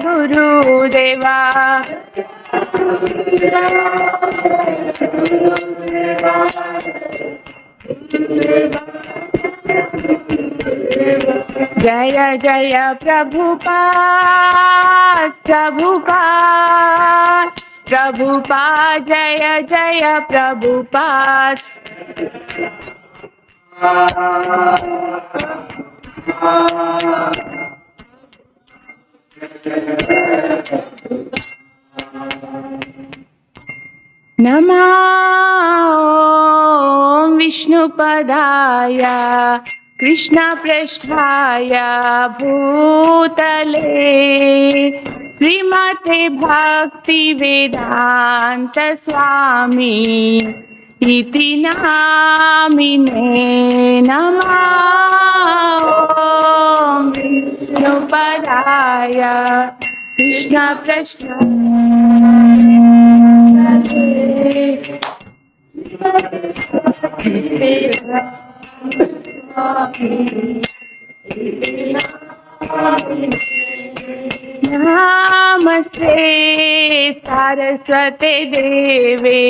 गुरुदेवा जय जय प्रभुपाद प्रभुपाद प्रभुपाद जय जय प्रभुपाद नमो विष्णुपदाय कृष्णपृष्ठाय भूतले श्रीमते भक्तिवेदान्त स्वामी इति नामिने नमो विष्णुपदाय नमस्ते सरस्वते देवे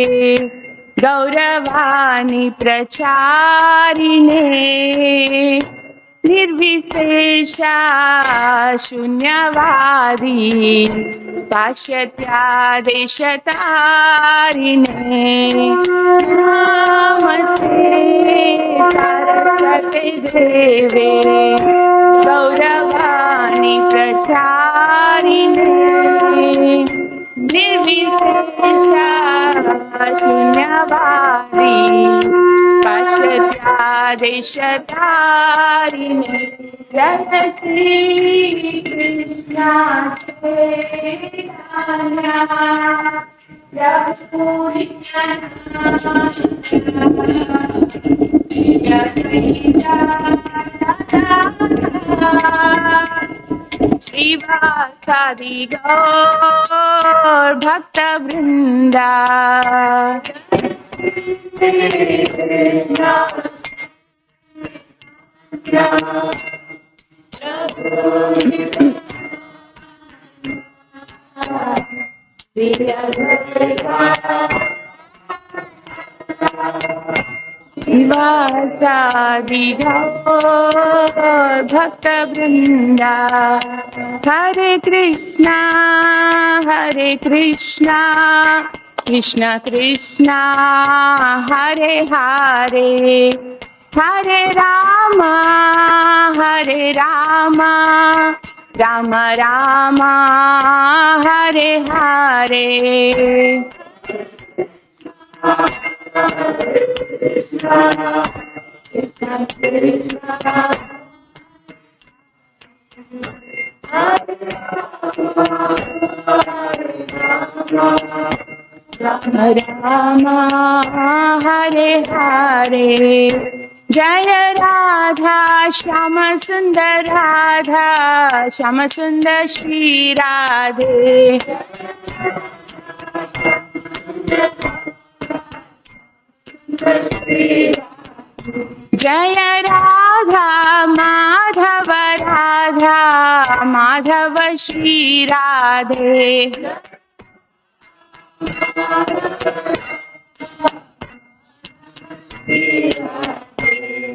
गौरवाणी प्रचारिणे निर्विशेषा शून्यवादी पाश्चात्यादेशतारिणे नमस्ते सरस्वते देवे गौरवाणी प्रचारिणे निर्विशेषा शून्यवादी पाश्चात्यादेशतारिणे जय श्री कृष्ण चैतन्य प्रभु श्रीवासादि गौर भक्त वृंदा शिवासादि गौर भक्त वृंदा हरे कृष्णा कृष्ण कृष्णा हरे हरे हरे राम राम राम हरे हरे राम हरे हरे जय राधा श्याम सुंदर श्री राधे जय राधा माधव श्री राधे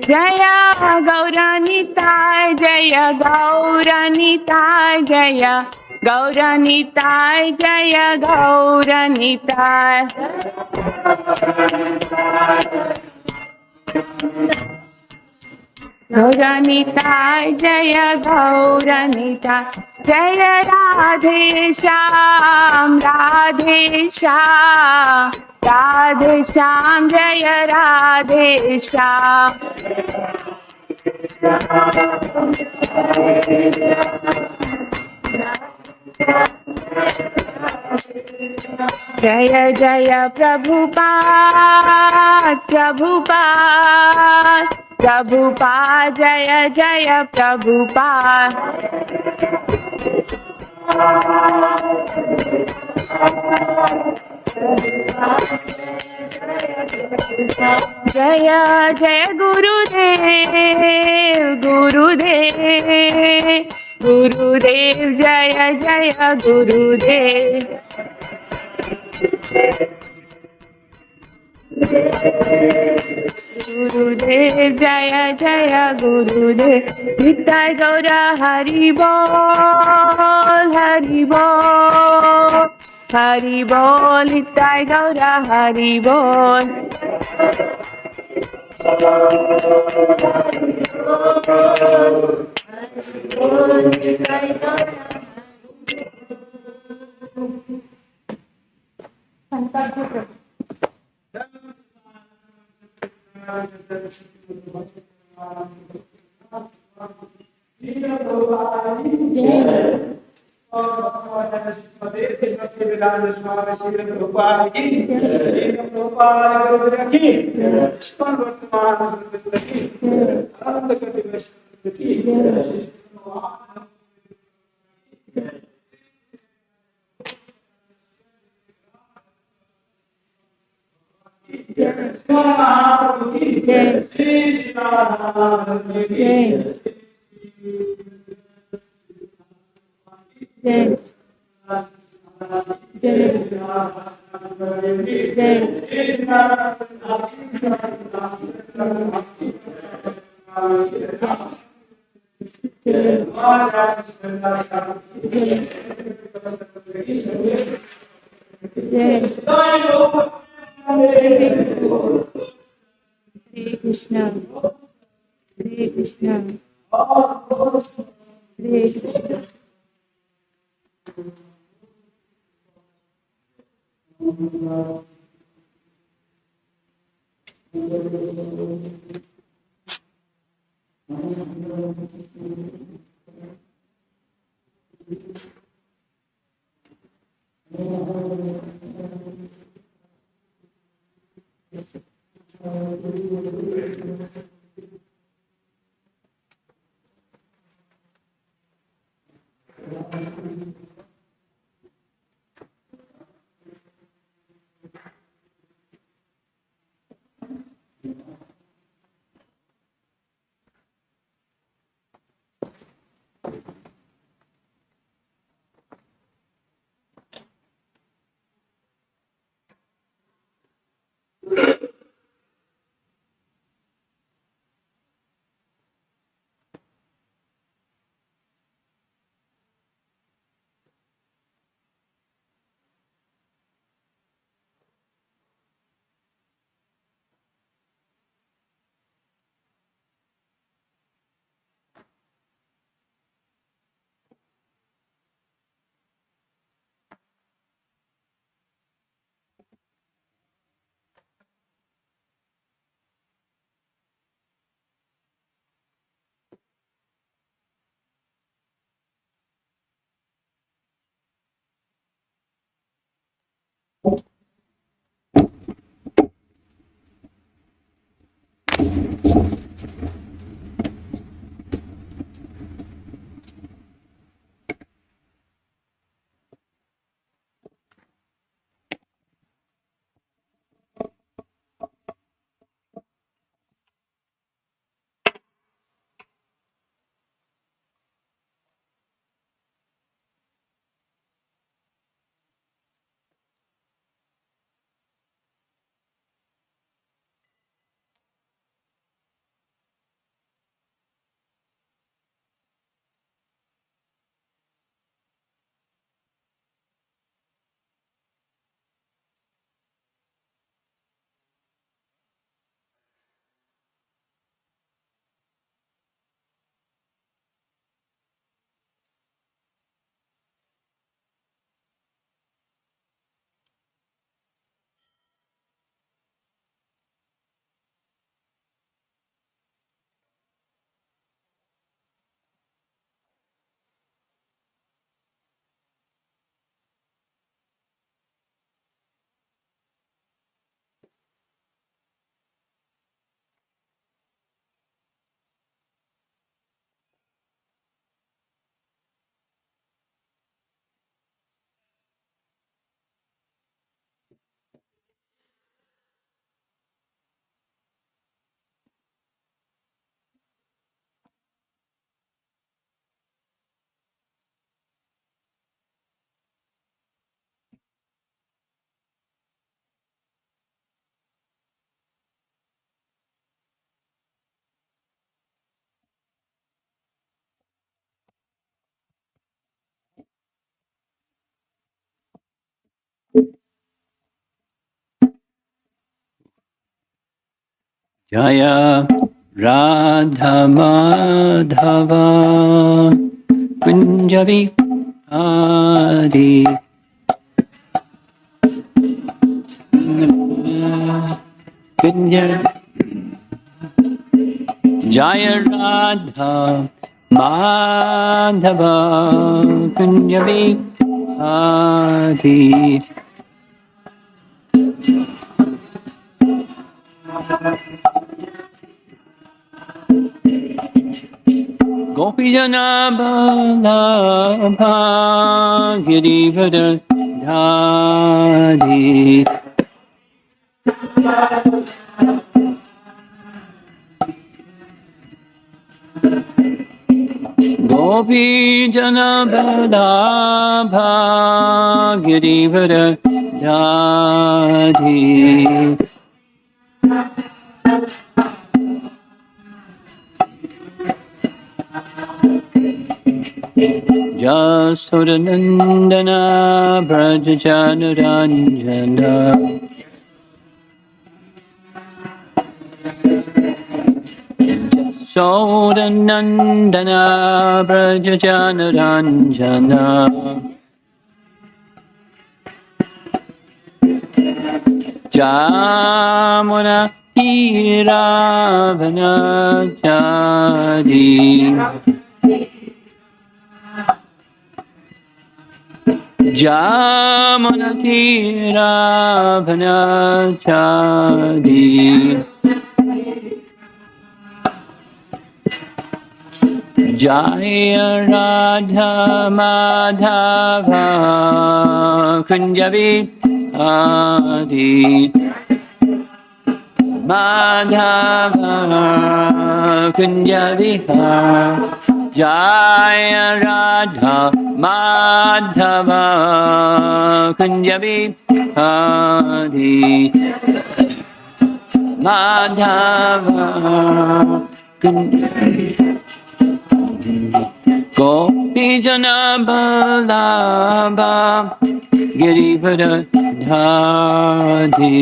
जय गौरनिताय जय गौरनिताय जय गौरनिताय जय गौरनिताय गौरनिताय जय गौरनिताय जय राधे श्याम जय राधे श्याम जय जय प्रभुपाद जय जय प्रभुपाद जय जय गुरुदेव Gurudev Jaya Jaya Gurudev. Gurudev Jaya Jaya Gurudev. Nitai Gaura Hari Bol, Hari Bol, Hari Bol, Nitai Gaura Hari Bol. Hare Krishna, Hare Krishna, Hare Krishna. Jaya Radha Madhava Kunjavi Adi Kunjavi Jaya Radha Madhava Kunjavi Adi Gopijana Balabha Girivada Dhari Gopijana Balabha Girivada Dhari Jasodanandana Brajajanaranjana Sodanandana Brajajanaranjana Jamuna Hiravana Jadi Jamunati Ravana-chadi Jaya Radha Madhava Kunjavi Adi Madhava Kunjavi Jaya Radha Madhava Kunjavi Adi Madhava Kunjavi Gopijana Balabha Girivada Dhari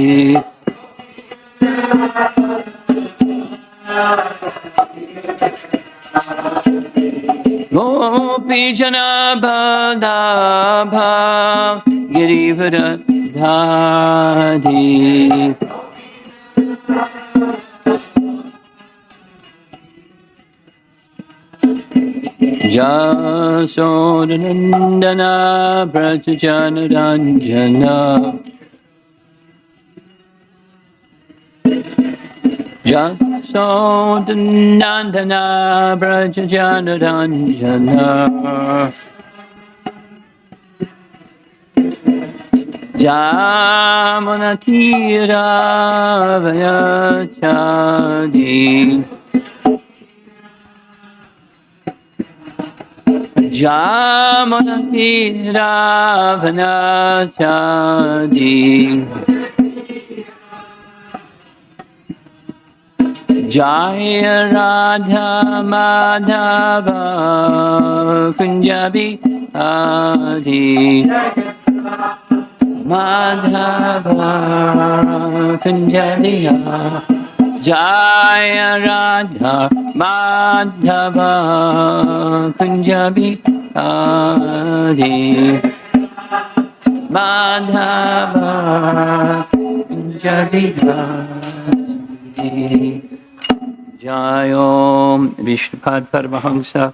Gopijana Balabha Girivada Dhari Jasodanandana Brajajanaranjana Jasodanandana Brajajanaranjana Jamunatira Vayachadi Jamunati Ravana-chadi Jaya Radha Madhava Kunjavi Adi Madhava Kunjavi Jaya Radha Madhava Kunjavi Adi Madhava Kunjavi Adi Jayom Vishnupad Paramahamsa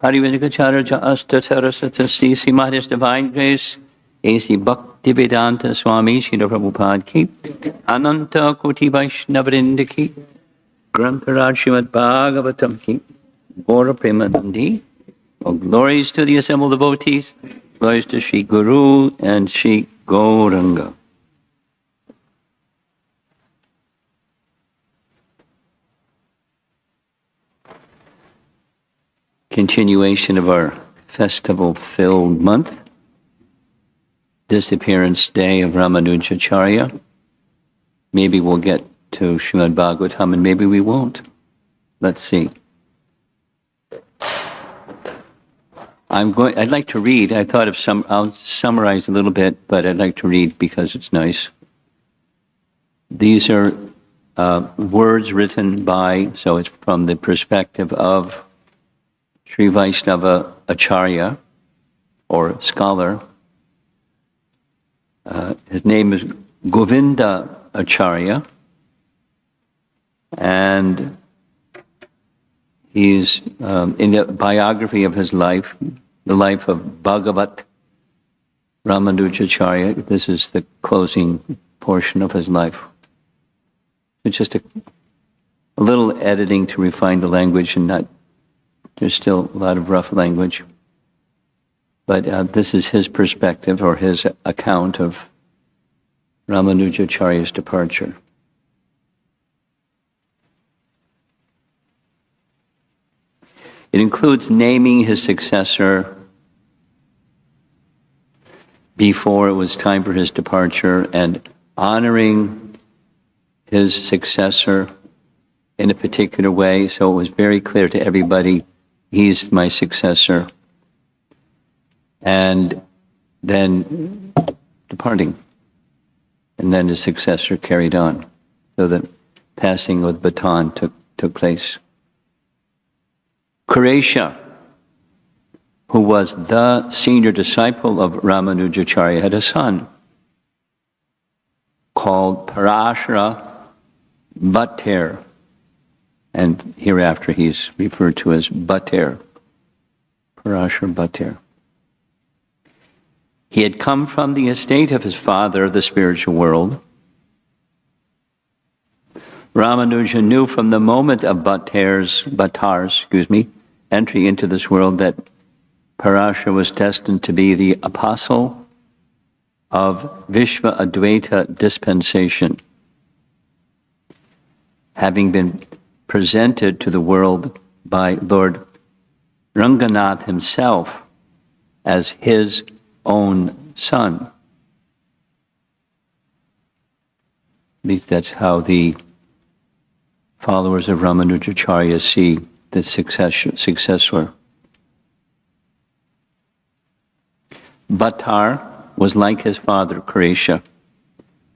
Parivinakacharya Asta Saraswata C.C. Maharaj Divine Grace A.C. Bhaktivedanta Swami Srila Prabhupada Ki Ananta Koti Vaishnavrinda Ki Grantharaj Srimad Bhagavatam Ki Gaura Premanandi. Oh, glories to the assembled devotees, glories to Shri Guru and Shri Gauranga. Continuation of our festival-filled month. Disappearance Day of Ramanujacarya. Maybe we'll get to Srimad Bhagavatam and maybe we won't. Let's see. I'd like to read. I thought of I'll summarize a little bit, but I'd like to read because it's nice. These are words written by, so it's from the perspective of Sri Vaishnava Acharya, or scholar. His name is Govinda Acharya, and he's in the biography of his life, the life of Bhagavat Ramanujacarya. This is the closing portion of his life. It's just a little editing to refine the language, and there's still a lot of rough language. But this is his perspective, or his account of Ramanujacharya's departure. It includes naming his successor before it was time for his departure, and honoring his successor in a particular way, so it was very clear to everybody, he's my successor. And then departing. And then his successor carried on. So the passing of the baton took place. Kuresha, who was the senior disciple of Ramanujacharya, had a son called Parashara Bhatter. And hereafter he's referred to as Bhatter. Parashara Bhatter. He had come from the estate of his father, the spiritual world. Ramanuja knew from the moment of Bhattar's entry into this world that Parashara was destined to be the apostle of Vishva Advaita dispensation, having been presented to the world by Lord Ranganath himself as his own son. At least that's how the followers of Ramanujacharya see the successor. Bhattar was like his father, Kuresha,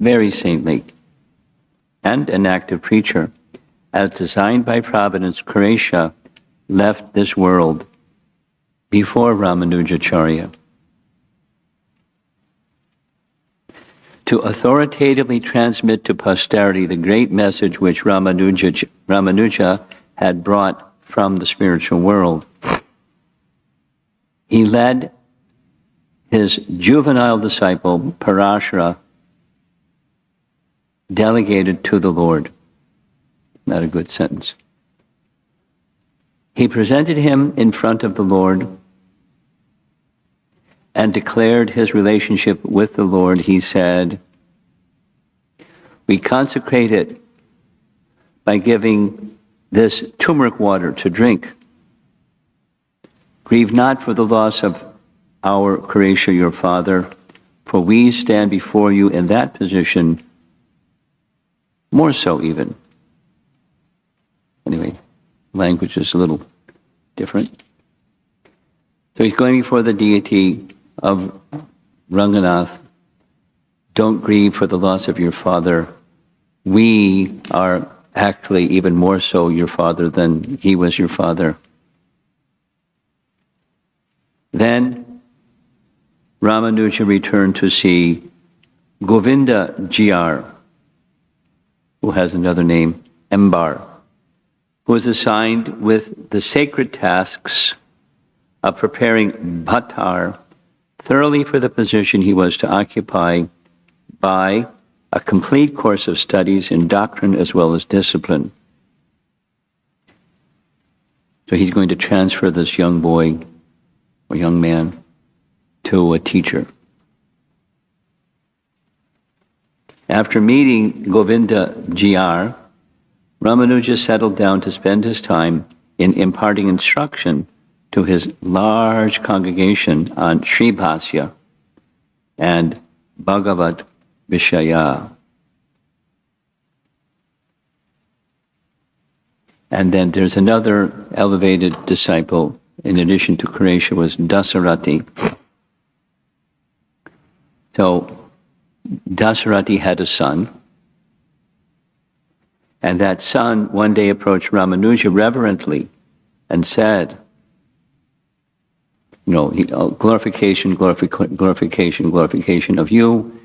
very saintly and an active preacher. As designed by Providence, Kuresha left this world before Ramanujacharya to authoritatively transmit to posterity the great message which Ramanuja had brought from the spiritual world. He led his juvenile disciple, Parashara, delegated to the Lord. Not a good sentence. He presented him in front of the Lord and declared his relationship with the Lord. He said, "We consecrate it by giving this turmeric water to drink. Grieve not for the loss of our Kuresha, your father, for we stand before you in that position, more so even." Anyway, language is a little different. So he's going before the deity of Ranganath. Don't grieve for the loss of your father. We are actually even more so your father than he was your father. Then Ramanuja returned to see Govinda Jr., who has another name, Embar, who was assigned with the sacred tasks of preparing Bhattar thoroughly for the position he was to occupy by a complete course of studies in doctrine as well as discipline. So he's going to transfer this young boy or young man to a teacher. After meeting Govinda Jr., Ramanuja settled down to spend his time in imparting instruction to his large congregation on Sri Bhasya and Bhagavat Vishaya. And then there's another elevated disciple, in addition to Kuresha, was Dasarati. So Dasarati had a son, And that son one day approached Ramanuja reverently and said, glorification, glorification, glorification of you.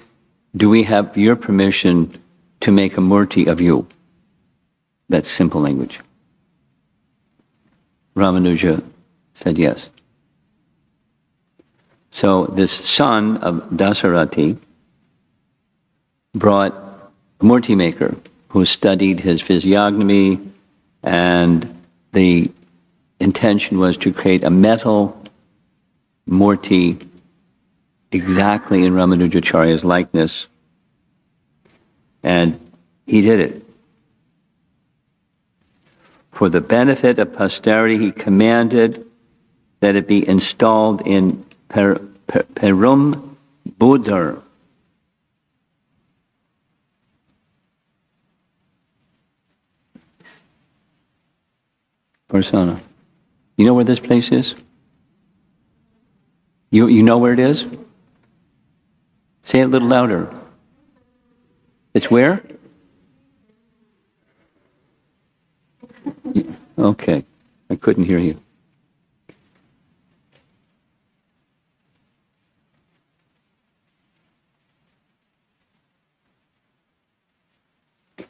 Do we have your permission to make a murti of you? That's simple language. Ramanuja said yes. So this son of Dasarati brought a murti maker who studied his physiognomy, and the intention was to create a metal murti exactly in Ramanujacarya's likeness. And he did it. For the benefit of posterity, he commanded that it be installed in Perum Budar. Persona. You know where this place is? You know where it is? Say it a little louder. It's where? Okay, I couldn't hear you.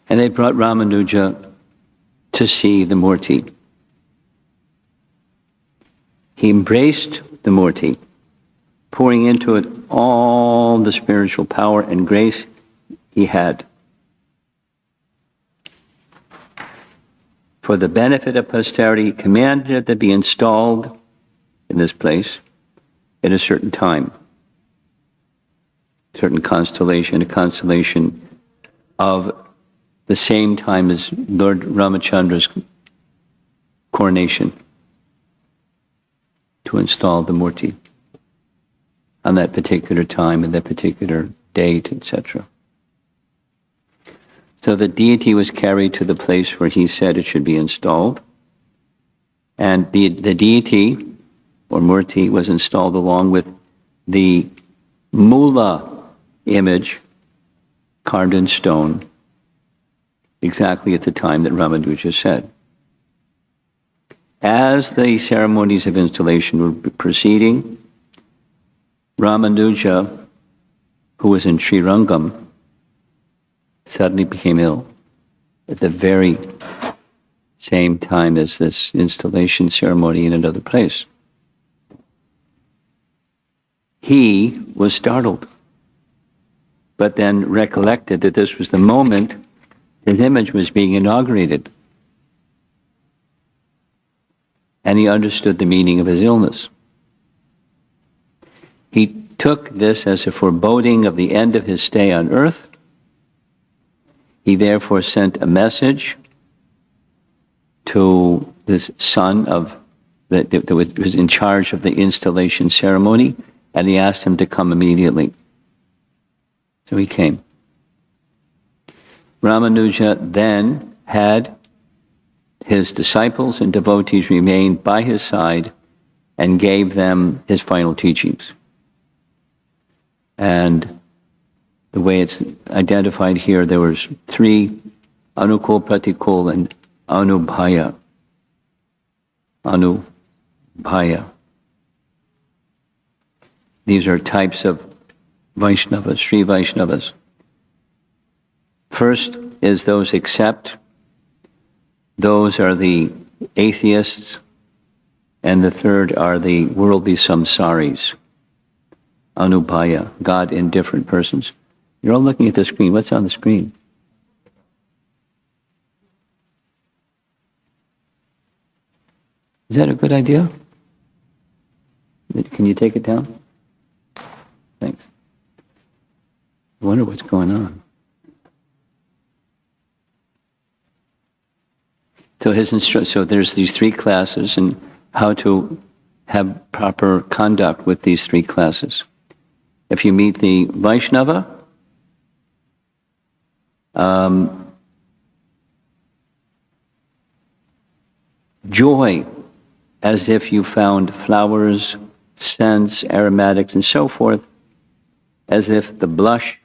And they brought Ramanuja to see the Murti. He embraced the Murti, pouring into it all the spiritual power and grace he had. For the benefit of posterity, he commanded it to be installed in this place at a certain time, certain constellation, a constellation of the same time as Lord Ramachandra's coronation, to install the Murti on that particular time and that particular date, etc. So the deity was carried to the place where he said it should be installed, and the deity, or Murti, was installed along with the Mula image carved in stone, exactly at the time that Ramanuja said. As the ceremonies of installation were proceeding, Ramanuja, who was in Srirangam, suddenly became ill at the very same time as this installation ceremony in another place. He was startled, but then recollected that this was the moment his image was being inaugurated. And he understood the meaning of his illness. He took this as a foreboding of the end of his stay on earth. He therefore sent a message to this son of that was in charge of the installation ceremony, and he asked him to come immediately. So he came. Ramanuja then had his disciples and devotees remain by his side and gave them his final teachings. And the way it's identified here, there was three: Anukul, Pratikul, and Anubhaya. Anubhaya. These are types of Vaishnavas, Sri Vaishnavas. First is those accept. Those are the atheists. And the third are the worldly samsaris. Anubhaya, God indifferent persons. You're all looking at the screen. What's on the screen? Is that a good idea? Can you take it down? Thanks. I wonder what's going on. So there's these three classes and how to have proper conduct with these three classes. If you meet the Vaishnava, joy, as if you found flowers, scents, aromatics, and so forth, as if the blush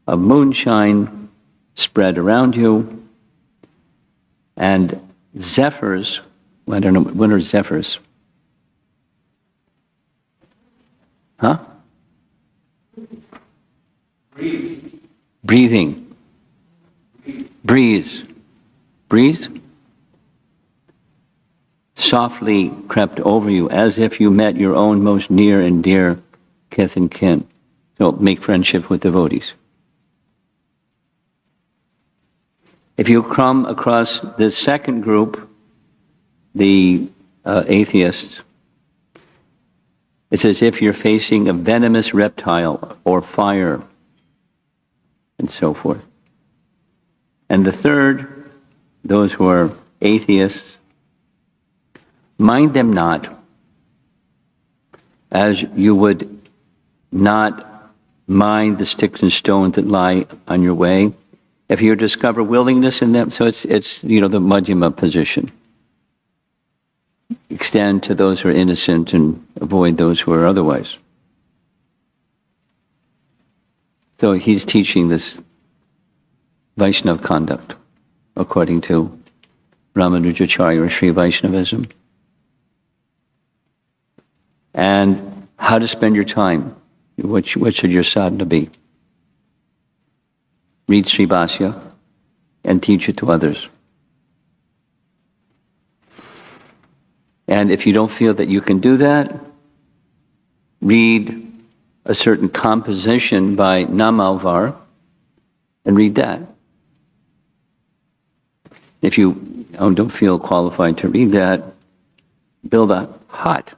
of moonshine spread around you, And zephyrs, I don't know, what are zephyrs? Huh? Breathing. Breeze. Breeze? Softly crept over you as if you met your own most near and dear kith and kin. So make friendship with devotees. If you come across the second group, the atheists, it's as if you're facing a venomous reptile or fire and so forth. And the third, those who are atheists, mind them not, as you would not mind the sticks and stones that lie on your way. If you discover willingness in them, so it's the Madhyama position. Extend to those who are innocent and avoid those who are otherwise. So he's teaching this Vaishnava conduct according to Ramanujacarya or Sri Vaishnavism. And how to spend your time. What should your sadhana be? Read Sri Bhashya and teach it to others. And if you don't feel that you can do that, read a certain composition by Namalvar and read that. If you don't feel qualified to read that, build a hut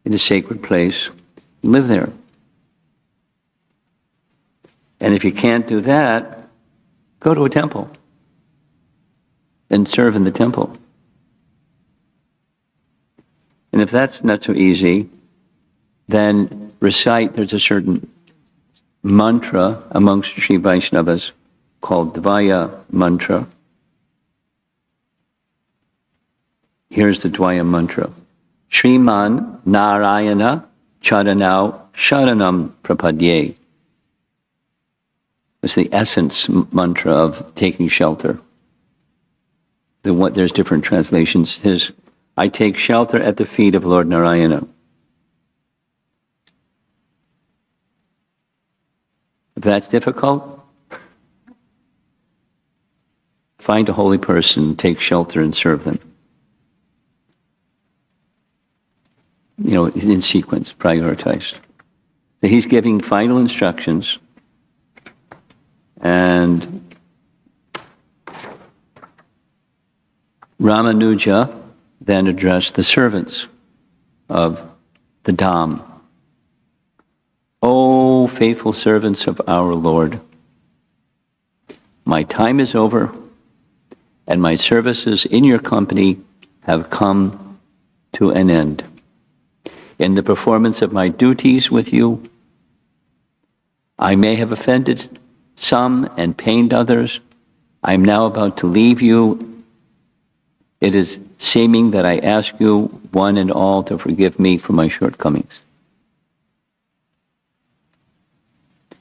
in a sacred place, live there. And if you can't do that, go to a temple and serve in the temple. And if that's not so easy, then recite, there's a certain mantra amongst Sri Vaishnavas called Dvaya mantra. Here's the Dvaya mantra. Shriman Narayana Charanau Sharanam Prapadye. It's the essence mantra of taking shelter. There's different translations. I take shelter at the feet of Lord Narayana. If that's difficult, find a holy person, take shelter and serve them. In sequence, prioritized. So he's giving final instructions, and Ramanuja then addressed the servants of the Dham. O faithful servants of our Lord, my time is over, and my services in your company have come to an end. In the performance of my duties with you, I may have offended some and pained others. I am now about to leave you. It is seeming that I ask you, one and all, to forgive me for my shortcomings.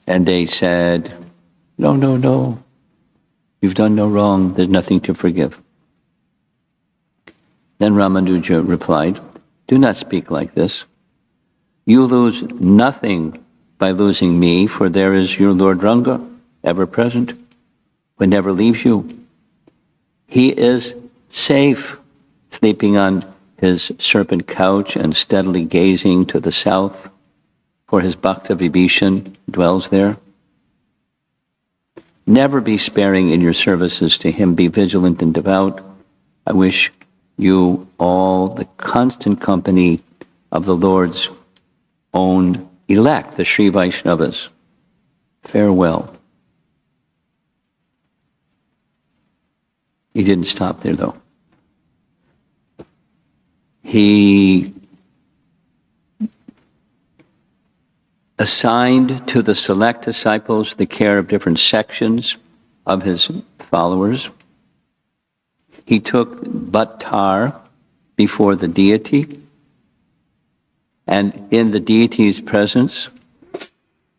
And they said, No. You've done no wrong. There's nothing to forgive. Then Ramanuja replied, do not speak like this. You lose nothing by losing me, for there is your Lord Ranga, ever present, who never leaves you. He is safe, sleeping on his serpent couch and steadily gazing to the south, for his Bhakta Vibhishan dwells there. Never be sparing in your services to him. Be vigilant and devout. I wish you all the constant company of the Lord's own elect, the Sri Vaishnavas. Farewell. He didn't stop there, though. He assigned to the select disciples the care of different sections of his followers. He took bhattar before the deity, and in the deity's presence,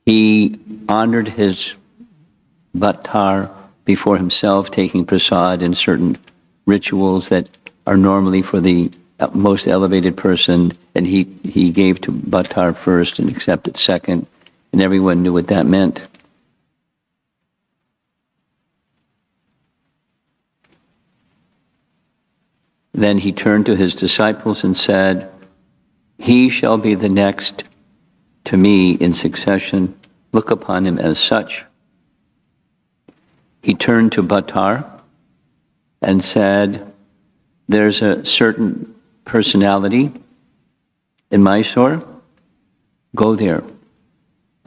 he honored his bhattar before himself, taking prasad in certain rituals that are normally for the most elevated person, and he gave to Bhattar first and accepted second, and everyone knew what that meant. Then he turned to his disciples and said, "He shall be the next to me in succession. Look upon him as such." He turned to Bhattar and said, "There's a certain personality in Mysore. Go there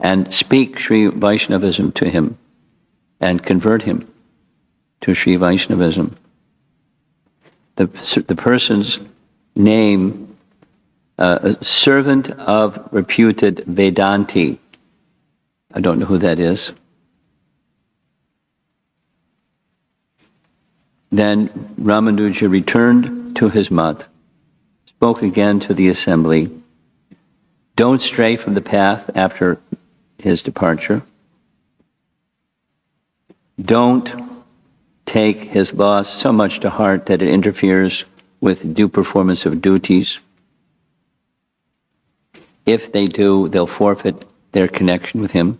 and speak Sri Vaishnavism to him and convert him to Sri Vaishnavism." The person's name, a servant of reputed Vedanti. I don't know who that is. Then Ramanuja returned to his mat, spoke again to the assembly. Don't stray from the path after his departure. Don't take his loss so much to heart that it interferes with due performance of duties. If they do, they'll forfeit their connection with him.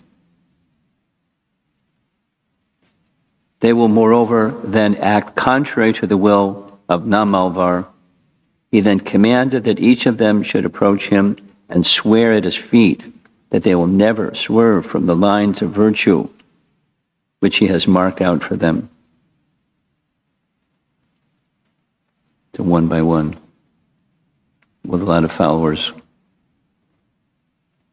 They will moreover then act contrary to the will of Namalvar. He then commanded that each of them should approach him and swear at his feet that they will never swerve from the lines of virtue which he has marked out for them. So one by one, with a lot of followers.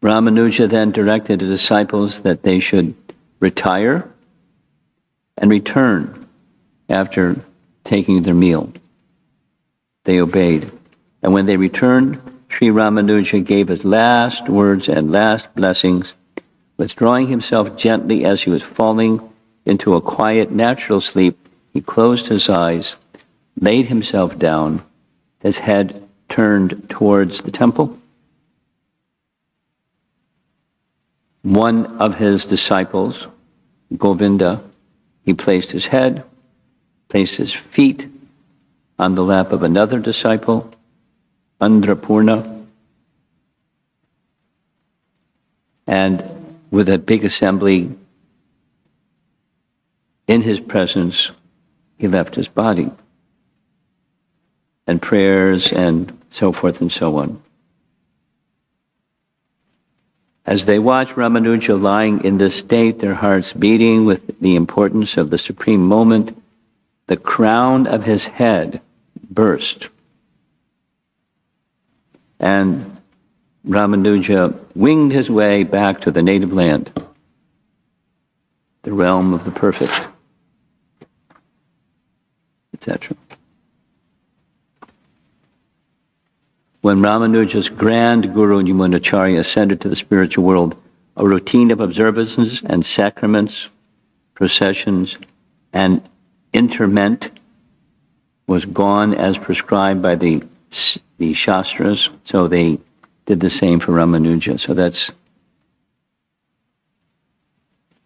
Ramanuja then directed the disciples that they should retire and return after taking their meal. They obeyed. And when they returned, Sri Ramanuja gave his last words and last blessings, withdrawing himself gently as he was falling into a quiet, natural sleep. He closed his eyes, laid himself down, his head turned towards the temple. One of his disciples, Govinda, he placed his head, placed his feet on the lap of another disciple, Andrapurna, and with a big assembly in his presence, he left his body, and prayers and so forth and so on. As they watched Ramanuja lying in this state, their hearts beating with the importance of the supreme moment, the crown of his head burst. And Ramanuja winged his way back to the native land, the realm of the perfect, etc. When Ramanuja's grand guru Ramanujacarya ascended to the spiritual world, a routine of observances and sacraments, processions, and interment was gone as prescribed by the Shastras, so they did the same for Ramanuja. So that's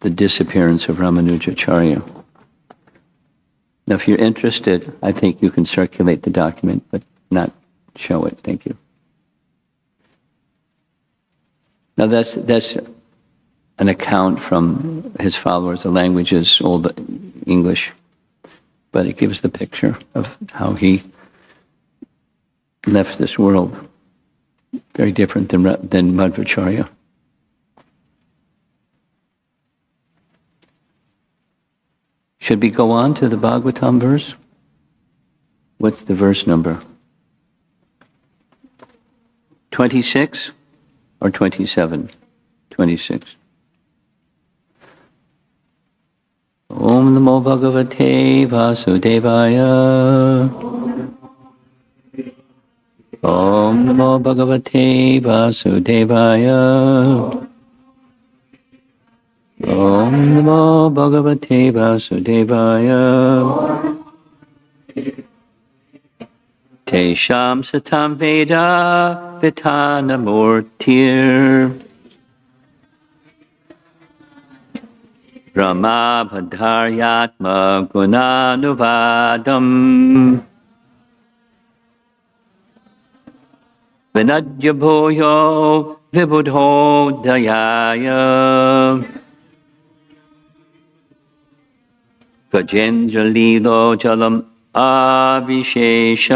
the disappearance of Ramanujacarya. Now, if you're interested, I think you can circulate the document, but not show it. Thank you. Now that's an account from his followers. The language is Old English, but it gives the picture of how he left this world. Very different than Madhvacharya. Should we go on to the Bhagavatam verse? What's the verse number? 26 or 27? 26. Om Namo Bhagavate Vasudevaya. Om Namo Bhagavate Vasudevaya. Om Namo Bhagavate Vasudevaya. Tesham satam veda vitanamurtir. Ramabhadharyatma gunanuvadam Vinadya bhuyo vibudho dayaya Gajendra lilo jalam abhivesha.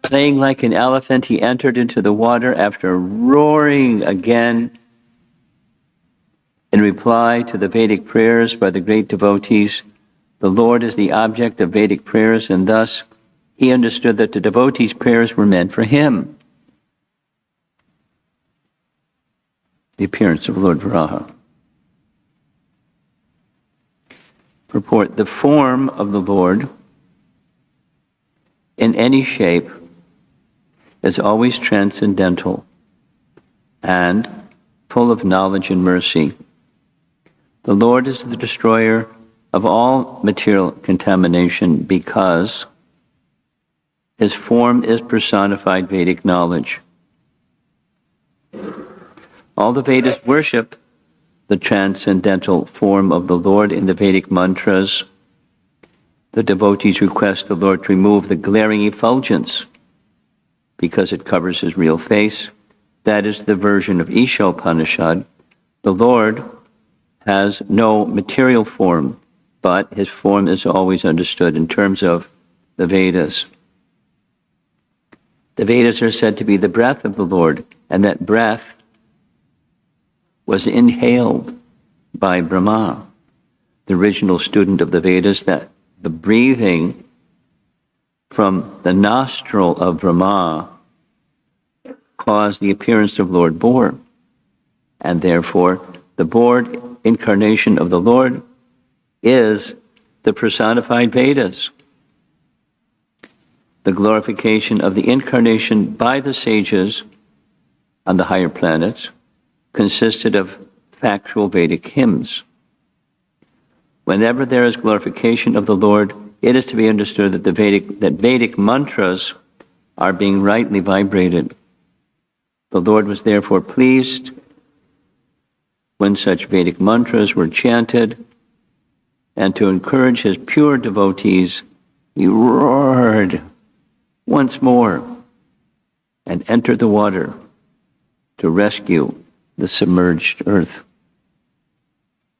Playing like an elephant, he entered into the water after roaring again in reply to the Vedic prayers by the great devotees. The Lord is the object of Vedic prayers, and thus he understood that the devotees' prayers were meant for him. The appearance of Lord Varaha. Purport: the form of the Lord in any shape is always transcendental and full of knowledge and mercy. The Lord is the destroyer of all material contamination because his form is personified Vedic knowledge. All the Vedas worship the transcendental form of the Lord in the Vedic mantras. The devotees request the Lord to remove the glaring effulgence because it covers his real face. That is the version of Isha Upanishad. The Lord has no material form, but his form is always understood in terms of the Vedas. The Vedas are said to be the breath of the Lord, and that breath was inhaled by Brahma, the original student of the Vedas, that the breathing from the nostril of Brahma caused the appearance of Lord Bor, and therefore the Bored incarnation of the Lord is the personified Vedas. The glorification of the incarnation by the sages on the higher planets consisted of factual Vedic hymns. Whenever there is glorification of the Lord, it is to be understood that Vedic mantras are being rightly vibrated. The Lord was therefore pleased when such Vedic mantras were chanted, and to encourage his pure devotees, he roared once more and entered the water to rescue the submerged earth.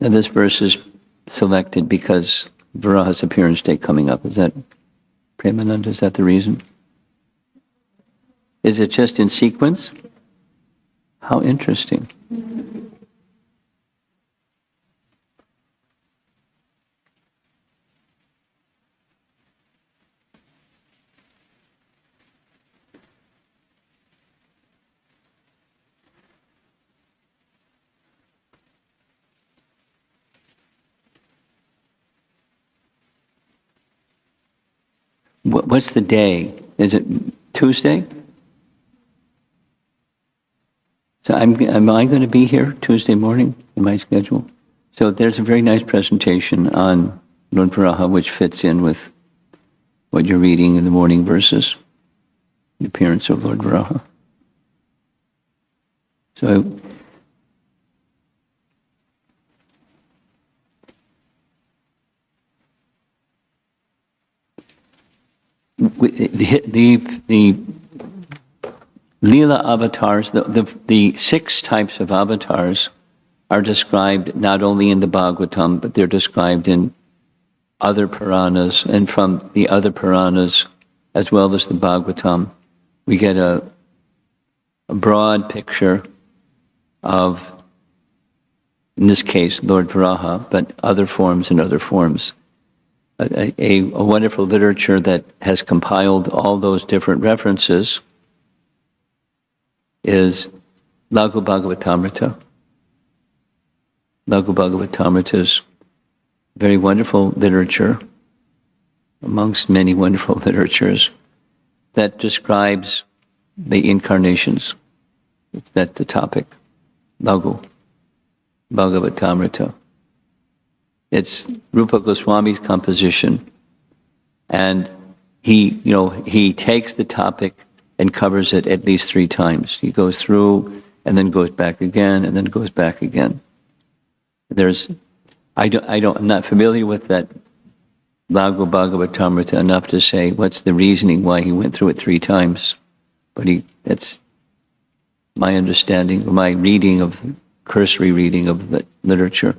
And this verse is selected because Varaha's appearance day coming up. Is that, Premananda, is that the reason? Is it just in sequence? How interesting. What's the day? Is it Tuesday? So am I going to be here Tuesday morning in my schedule? So there's a very nice presentation on Lord Varaha, which fits in with what you're reading in the morning verses, the appearance of Lord Varaha. So the Leela avatars, the 6 types of avatars are described not only in the Bhagavatam, but they're described in other Puranas, and from the other Puranas, as well as the Bhagavatam, we get a broad picture of, in this case, Lord Varaha, but other forms and other forms. A wonderful literature that has compiled all those different references is Laghu Bhagavatamrita. Laghu Bhagavatamrita is very wonderful literature, amongst many wonderful literatures, that describes the incarnations. That's the topic, Laghu Bhagavatamrita. It's Rupa Goswami's composition, and he takes the topic and covers it at least 3 times. He goes through and then goes back again, and then goes back again. I'm not familiar with that Laghu Bhagavatamrita enough to say what's the reasoning why he went through it 3 times. But that's my understanding, my cursory reading of the literature.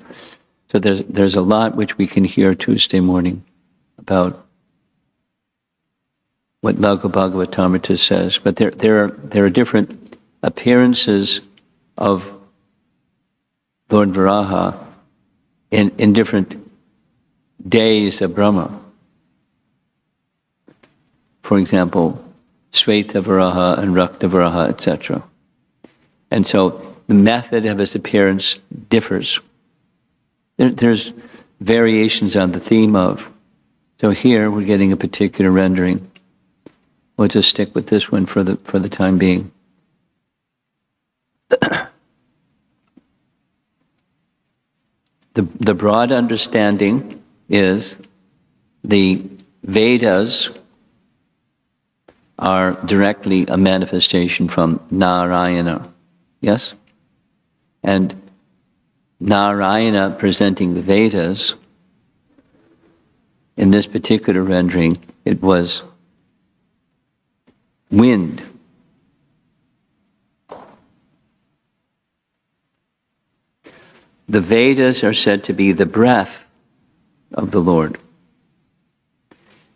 So there's a lot which we can hear Tuesday morning about what Laghu Bhagavatamrita says. But there are different appearances of Lord Varaha in different days of Brahma. For example, Sweta Varaha and Rakta Varaha, etc. And so the method of his appearance differs. There's variations on the theme of. So here we're getting a particular rendering. We'll just stick with this one for the time being. The broad understanding is the Vedas are directly a manifestation from Narayana. Yes? And Narayana presenting the Vedas, in this particular rendering, it was wind. The Vedas are said to be the breath of the Lord.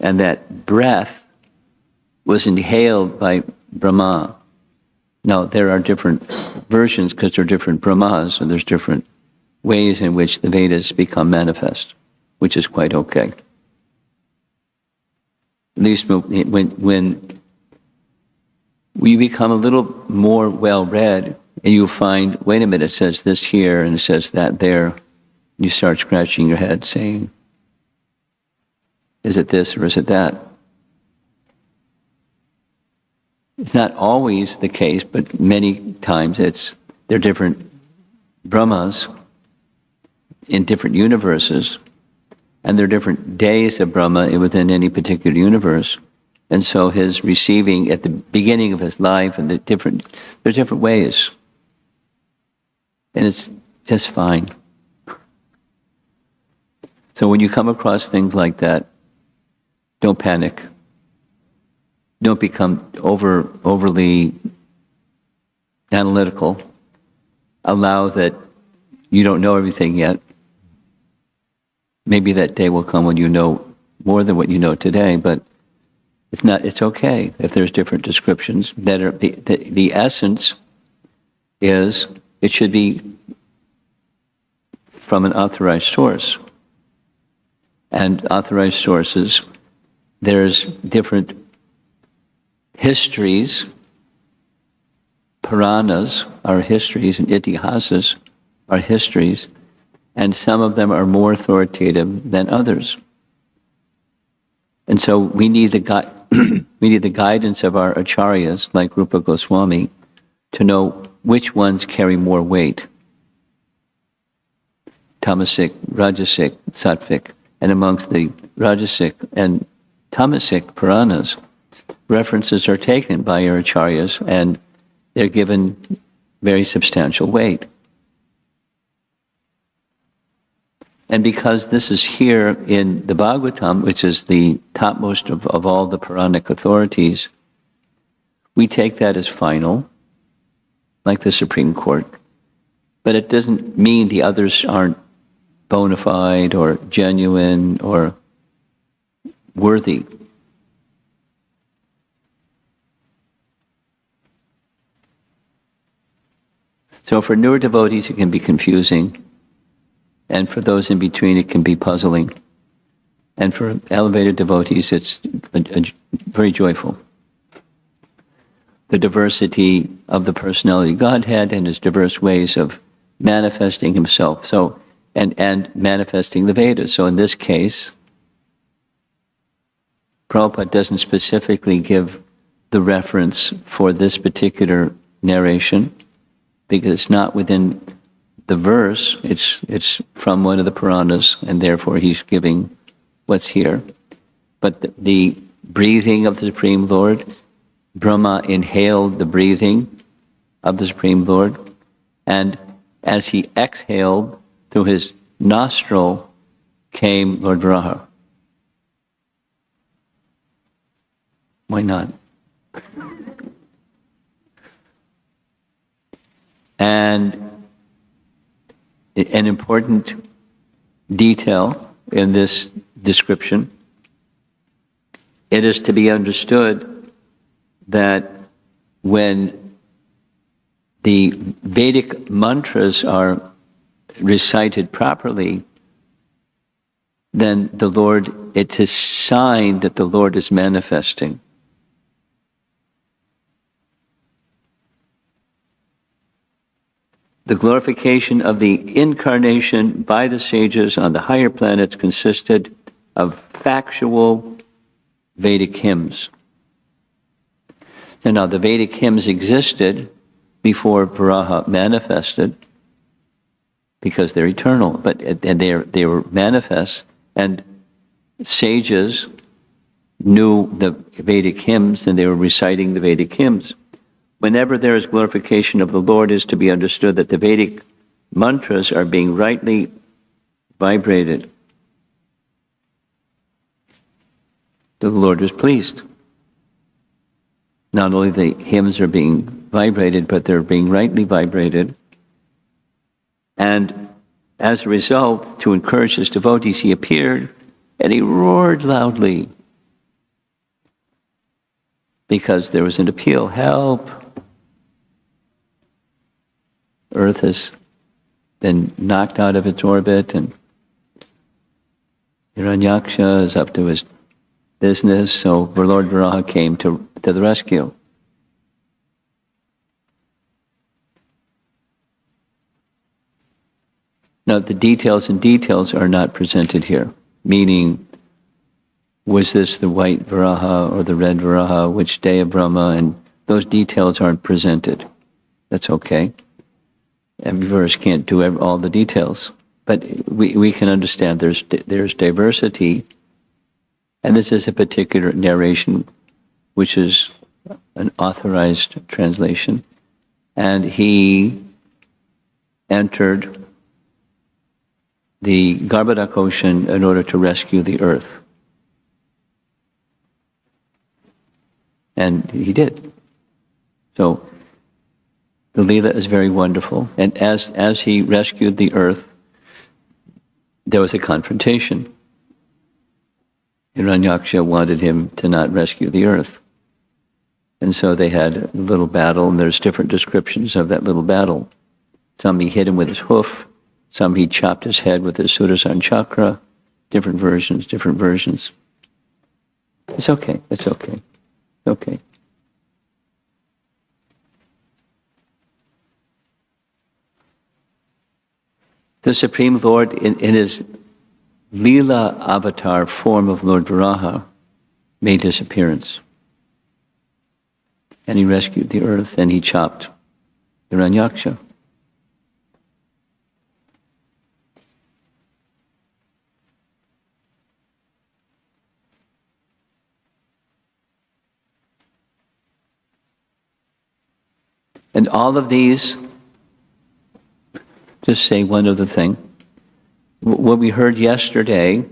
And that breath was inhaled by Brahma. Now, there are different versions because there are different Brahmas, so there's different ways in which the Vedas become manifest, which is quite okay. At least when we become a little more well-read, and you find, wait a minute, it says this here and it says that there. You start scratching your head saying, is it this or is it that? It's not always the case, but many times they're different Brahmas in different universes, and there are different days of Brahma within any particular universe. And so his receiving at the beginning of his life, and there's different ways. And it's just fine. So when you come across things like that, don't panic. Don't become overly analytical. Allow that you don't know everything yet. Maybe that day will come when you know more than what you know today, but it's okay if there's different descriptions that are the essence is it should be from an authorized source. And authorized sources, there's different histories. Puranas are histories and itihasas are histories, and some of them are more authoritative than others. And so we need the guidance of our acharyas, like Rupa Goswami, to know which ones carry more weight. Tamasic, Rajasic, Sattvic, and amongst the Rajasic and Tamasic Puranas, references are taken by your acharyas and they're given very substantial weight. And because this is here in the Bhagavatam, which is the topmost of all the Puranic authorities, we take that as final, like the Supreme Court. But it doesn't mean the others aren't bona fide or genuine or worthy. So for newer devotees, it can be confusing. And for those in between, it can be puzzling. And for elevated devotees, it's very joyful. The diversity of the personality of Godhead and his diverse ways of manifesting himself. So, and manifesting the Vedas. So in this case, Prabhupada doesn't specifically give the reference for this particular narration, because it's not within the verse, it's from one of the Puranas, and therefore he's giving what's here. But the breathing of the Supreme Lord, Brahma inhaled the breathing, of the Supreme Lord. And as he exhaled through his nostril came Lord Varaha. Why not? And an important detail in this description, it is to be understood that when the Vedic mantras are recited properly, then the Lord, it's a sign that the Lord is manifesting. The glorification of the incarnation by the sages on the higher planets consisted of factual Vedic hymns. And now the Vedic hymns existed before Varaha manifested because they're eternal, and they were manifest, and sages knew the Vedic hymns and they were reciting the Vedic hymns. Whenever there is glorification of the Lord, it is to be understood that the Vedic mantras are being rightly vibrated. The Lord is pleased. Not only the hymns are being vibrated, but they're being rightly vibrated. And as a result, to encourage his devotees, he appeared and he roared loudly because there was an appeal, help. Earth has been knocked out of its orbit, and Hiranyaksha is up to his business, so Lord Varaha came to the rescue. Now, the details are not presented here, meaning, was this the white Varaha or the red Varaha, which day of Brahma, and those details aren't presented. That's okay. Every verse can't do all the details, but we can understand there's diversity, and this is a particular narration, which is an authorized translation, and he entered the Garbadak Ocean in order to rescue the earth. And he did. So the Leela is very wonderful. And as he rescued the earth, there was a confrontation. Hiranyaksha wanted him to not rescue the earth. And so they had a little battle, and there's different descriptions of that little battle. Some he hit him with his hoof, some he chopped his head with his Sudarshan chakra, different versions. It's okay. Okay. The Supreme Lord, in his Leela avatar form of Lord Varaha, made his appearance. And he rescued the earth, and he chopped Hiranyaksha. And all of these, just say one other thing. What we heard yesterday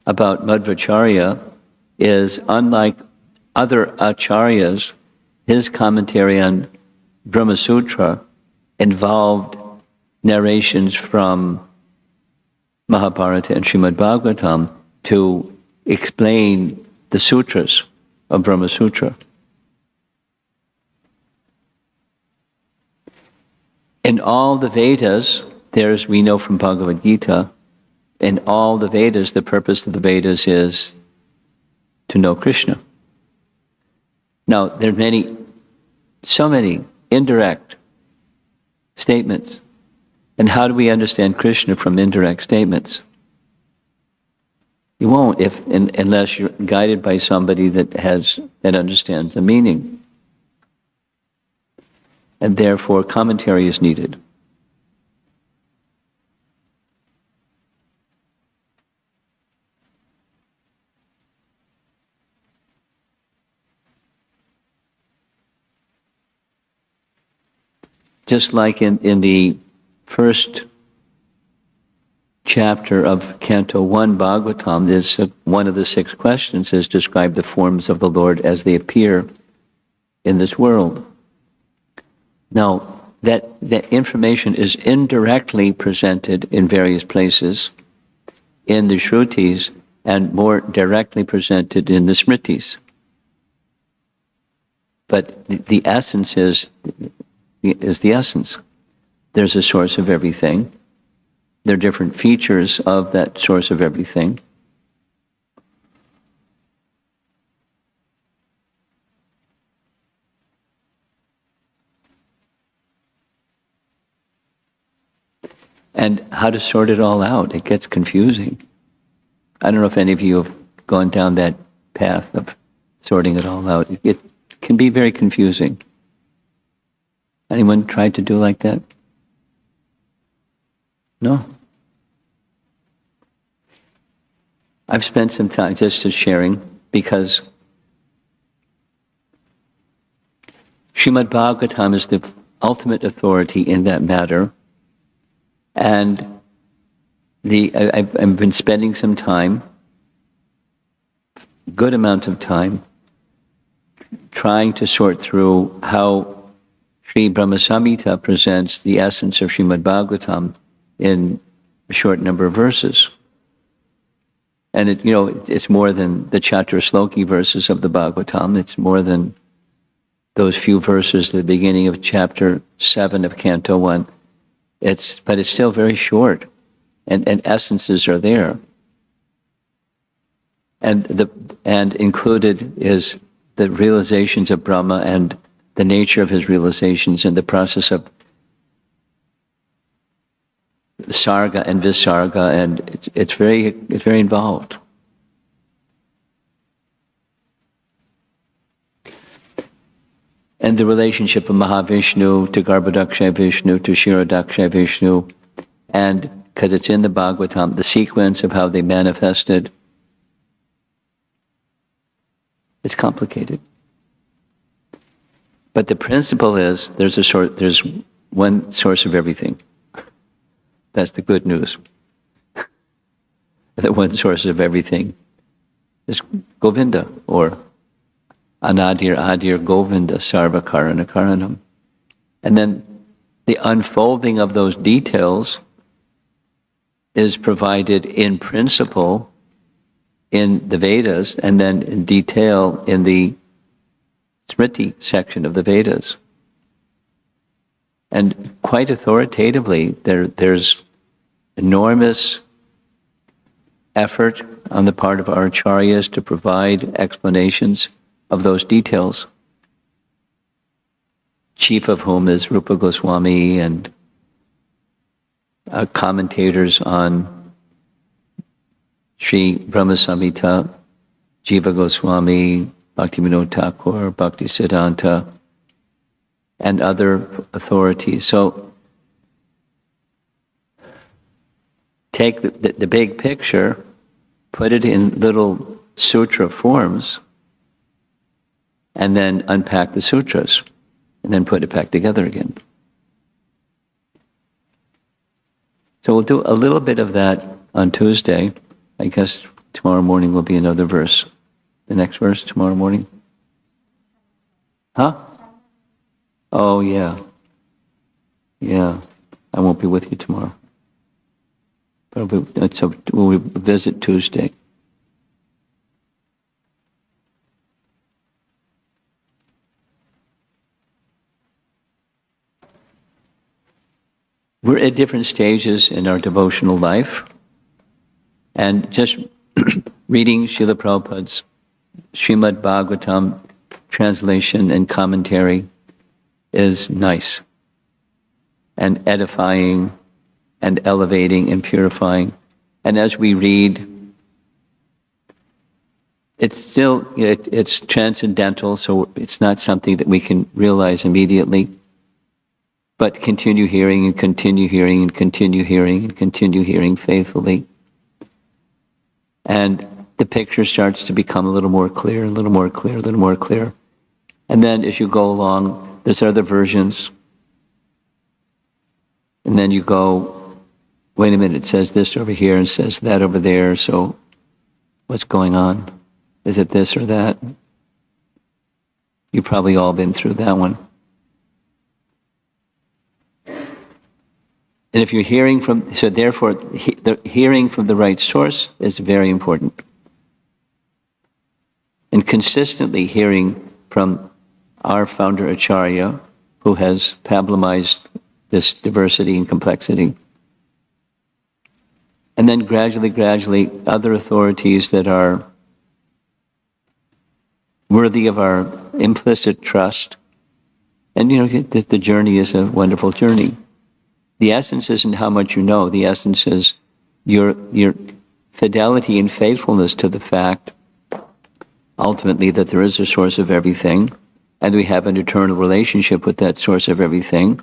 about Madhvacharya is, unlike other acharyas, his commentary on Brahma Sutra involved narrations from Mahabharata and Srimad Bhagavatam to explain the sutras of Brahma Sutra. In all the Vedas, we know from Bhagavad Gita, in all the Vedas, the purpose of the Vedas is to know Krishna. Now, there are so many indirect statements. And how do we understand Krishna from indirect statements? You won't unless you're guided by somebody that understands the meaning. And therefore commentary is needed. just like in the first chapter of Canto 1 Bhagavatam, is one of the 6 questions is describe the forms of the Lord as they appear in this world. Now, that information is indirectly presented in various places in the Shrutis and more directly presented in the Smritis. But the essence is the essence. There's a source of everything. There are different features of that source of everything. And how to sort it all out, it gets confusing. I don't know if any of you have gone down that path of sorting it all out. It can be very confusing. Anyone tried to do like that? No? I've spent some time just sharing because Srimad Bhagavatam is the ultimate authority in that matter. And I've been spending some time, good amount of time, trying to sort through how Sri Brahma Samhita presents the essence of Srimad Bhagavatam in a short number of verses. And it's more than the Chaturshloki verses of the Bhagavatam. It's more than those few verses at the beginning of chapter 7 of Canto 1. But it's still very short, and essences are there. And included is the realizations of Brahma and the nature of his realizations and the process of sarga and visarga, and it's very involved. And the relationship of Mahavishnu to Garbhodakshay Vishnu to Kshirodakshay Vishnu, and because it's in the Bhagavatam, the sequence of how they manifested, it's complicated. But the principle is there's one source of everything. That's the good news. The one source of everything is Govinda, or Anadir Adir Govinda Sarva Karana Karanam. And then the unfolding of those details is provided in principle in the Vedas, and then in detail in the Smriti section of the Vedas. And quite authoritatively, there's enormous effort on the part of our acharyas to provide explanations of those details, chief of whom is Rupa Goswami, and commentators on Sri Brahma Samhita, Jiva Goswami, Bhaktivinoda Thakur, Bhakti Siddhanta, and other authorities. So take the big picture, put it in little sutra forms, and then unpack the sutras, and then put it back together again. So we'll do a little bit of that on Tuesday. I guess tomorrow morning will be another verse. The next verse tomorrow morning? Huh? Oh, yeah. Yeah. I won't be with you tomorrow. But we'll visit Tuesday. We're at different stages in our devotional life, and just reading Srila Prabhupada's Srimad Bhagavatam translation and commentary is nice and edifying and elevating and purifying. And as we read, it's transcendental, so it's not something that we can realize immediately. But continue hearing and continue hearing and continue hearing and continue hearing faithfully. And the picture starts to become a little more clear, a little more clear, a little more clear. And then as you go along, there's other versions. And then you go, wait a minute, it says this over here and says that over there, so what's going on? Is it this or that? You've probably all been through that one. And if you're hearing from, so therefore, the hearing from the right source is very important. And consistently hearing from our founder Acharya, who has pablamized this diversity and complexity. And then gradually, other authorities that are worthy of our implicit trust. And the journey is a wonderful journey. The essence isn't how much you know. The essence is your fidelity and faithfulness to the fact, ultimately, that there is a source of everything, and we have an eternal relationship with that source of everything,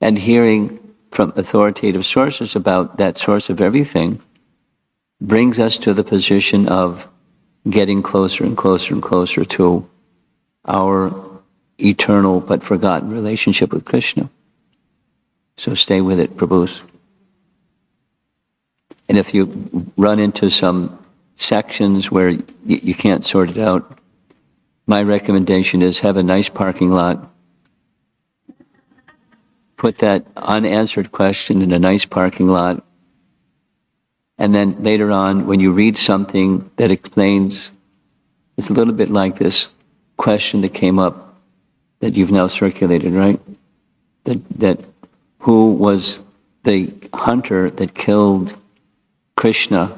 and hearing from authoritative sources about that source of everything brings us to the position of getting closer and closer and closer to our eternal but forgotten relationship with Krishna. So stay with it, Prabhus. And if you run into some sections where you can't sort it out, my recommendation is have a nice parking lot. Put that unanswered question in a nice parking lot. And then later on, when you read something that explains, it's a little bit like this question that came up that you've now circulated, right? That who was the hunter that killed Krishna,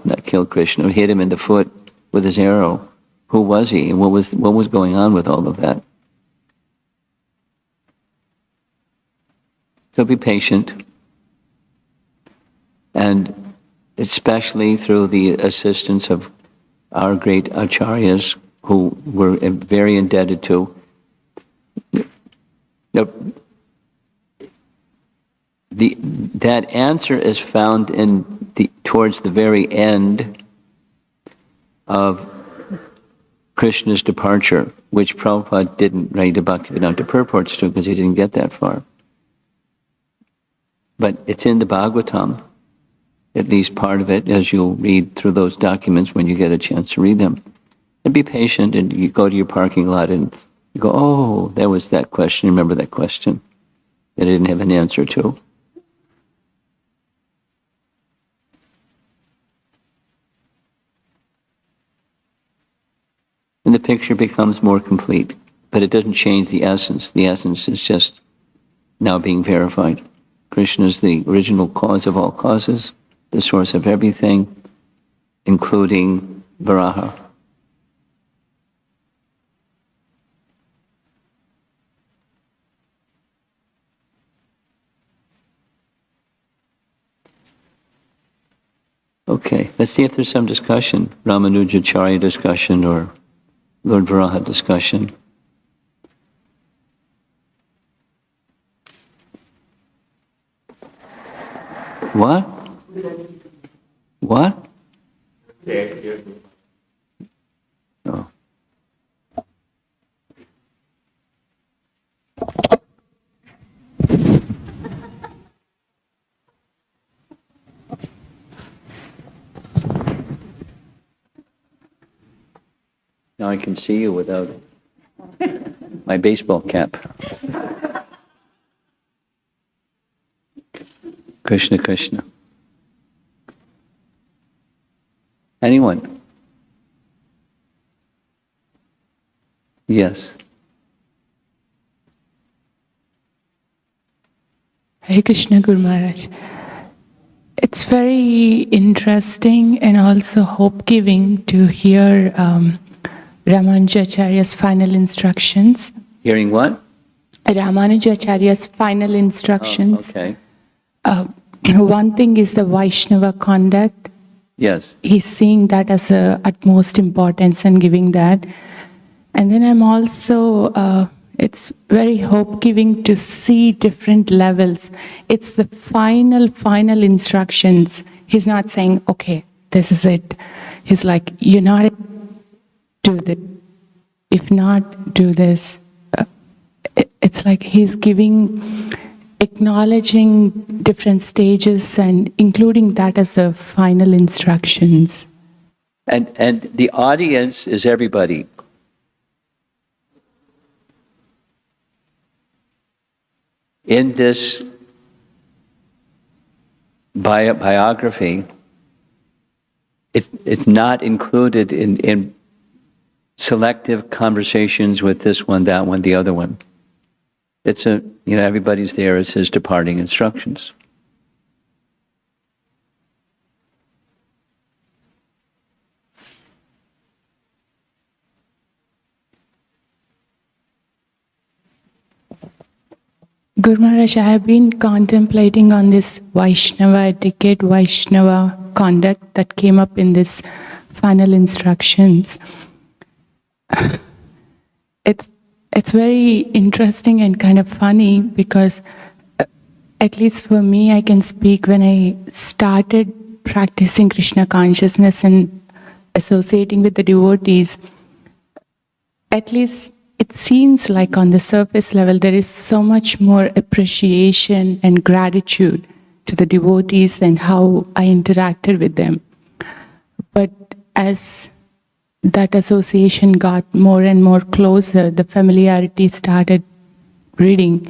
hit him in the foot with his arrow? Who was he, and what was going on with all of that? So be patient, and especially through the assistance of our great acharyas, who we're very indebted to. That answer is found towards the very end of Krishna's departure, which Prabhupada didn't write the Bhaktivedanta purports to because he didn't get that far. But it's in the Bhagavatam, at least part of it, as you'll read through those documents when you get a chance to read them. And be patient, and you go to your parking lot and you go, oh, there was that question, remember that question that I didn't have an answer to. And the picture becomes more complete, but it doesn't change the essence. The essence is just now being verified. Krishna is the original cause of all causes, the source of everything, including Varaha. Okay, let's see if there's some discussion, Ramanujacarya discussion or Lord Varaha discussion. What? What? Oh. Now I can see you without my baseball cap. Krishna, Krishna. Anyone? Yes. Hare Krishna, Guru Maharaj. It's very interesting and also hope-giving to hear Ramanujacarya's final instructions. Hearing what? Ramanujacarya's final instructions. Oh, okay. One thing is the Vaishnava conduct. Yes. He's seeing that as a utmost importance and giving that. And then I'm also, it's very hope-giving to see different levels. It's the final instructions. He's not saying, okay, this is it. He's like, you're not do this. If not, do this. It's like he's giving acknowledging different stages and including that as the final instructions. And the audience is everybody. In this biography, it's not included in selective conversations with this one, that one, the other one. It's everybody's there as his departing instructions. Guru Maharaj, I have been contemplating on this Vaishnava etiquette, Vaishnava conduct that came up in this final instructions. It's very interesting and kind of funny because, at least for me, I can speak when I started practicing Krishna consciousness and associating with the devotees, at least it seems like on the surface level there is so much more appreciation and gratitude to the devotees and how I interacted with them. But as that association got more and more closer, the familiarity started breeding.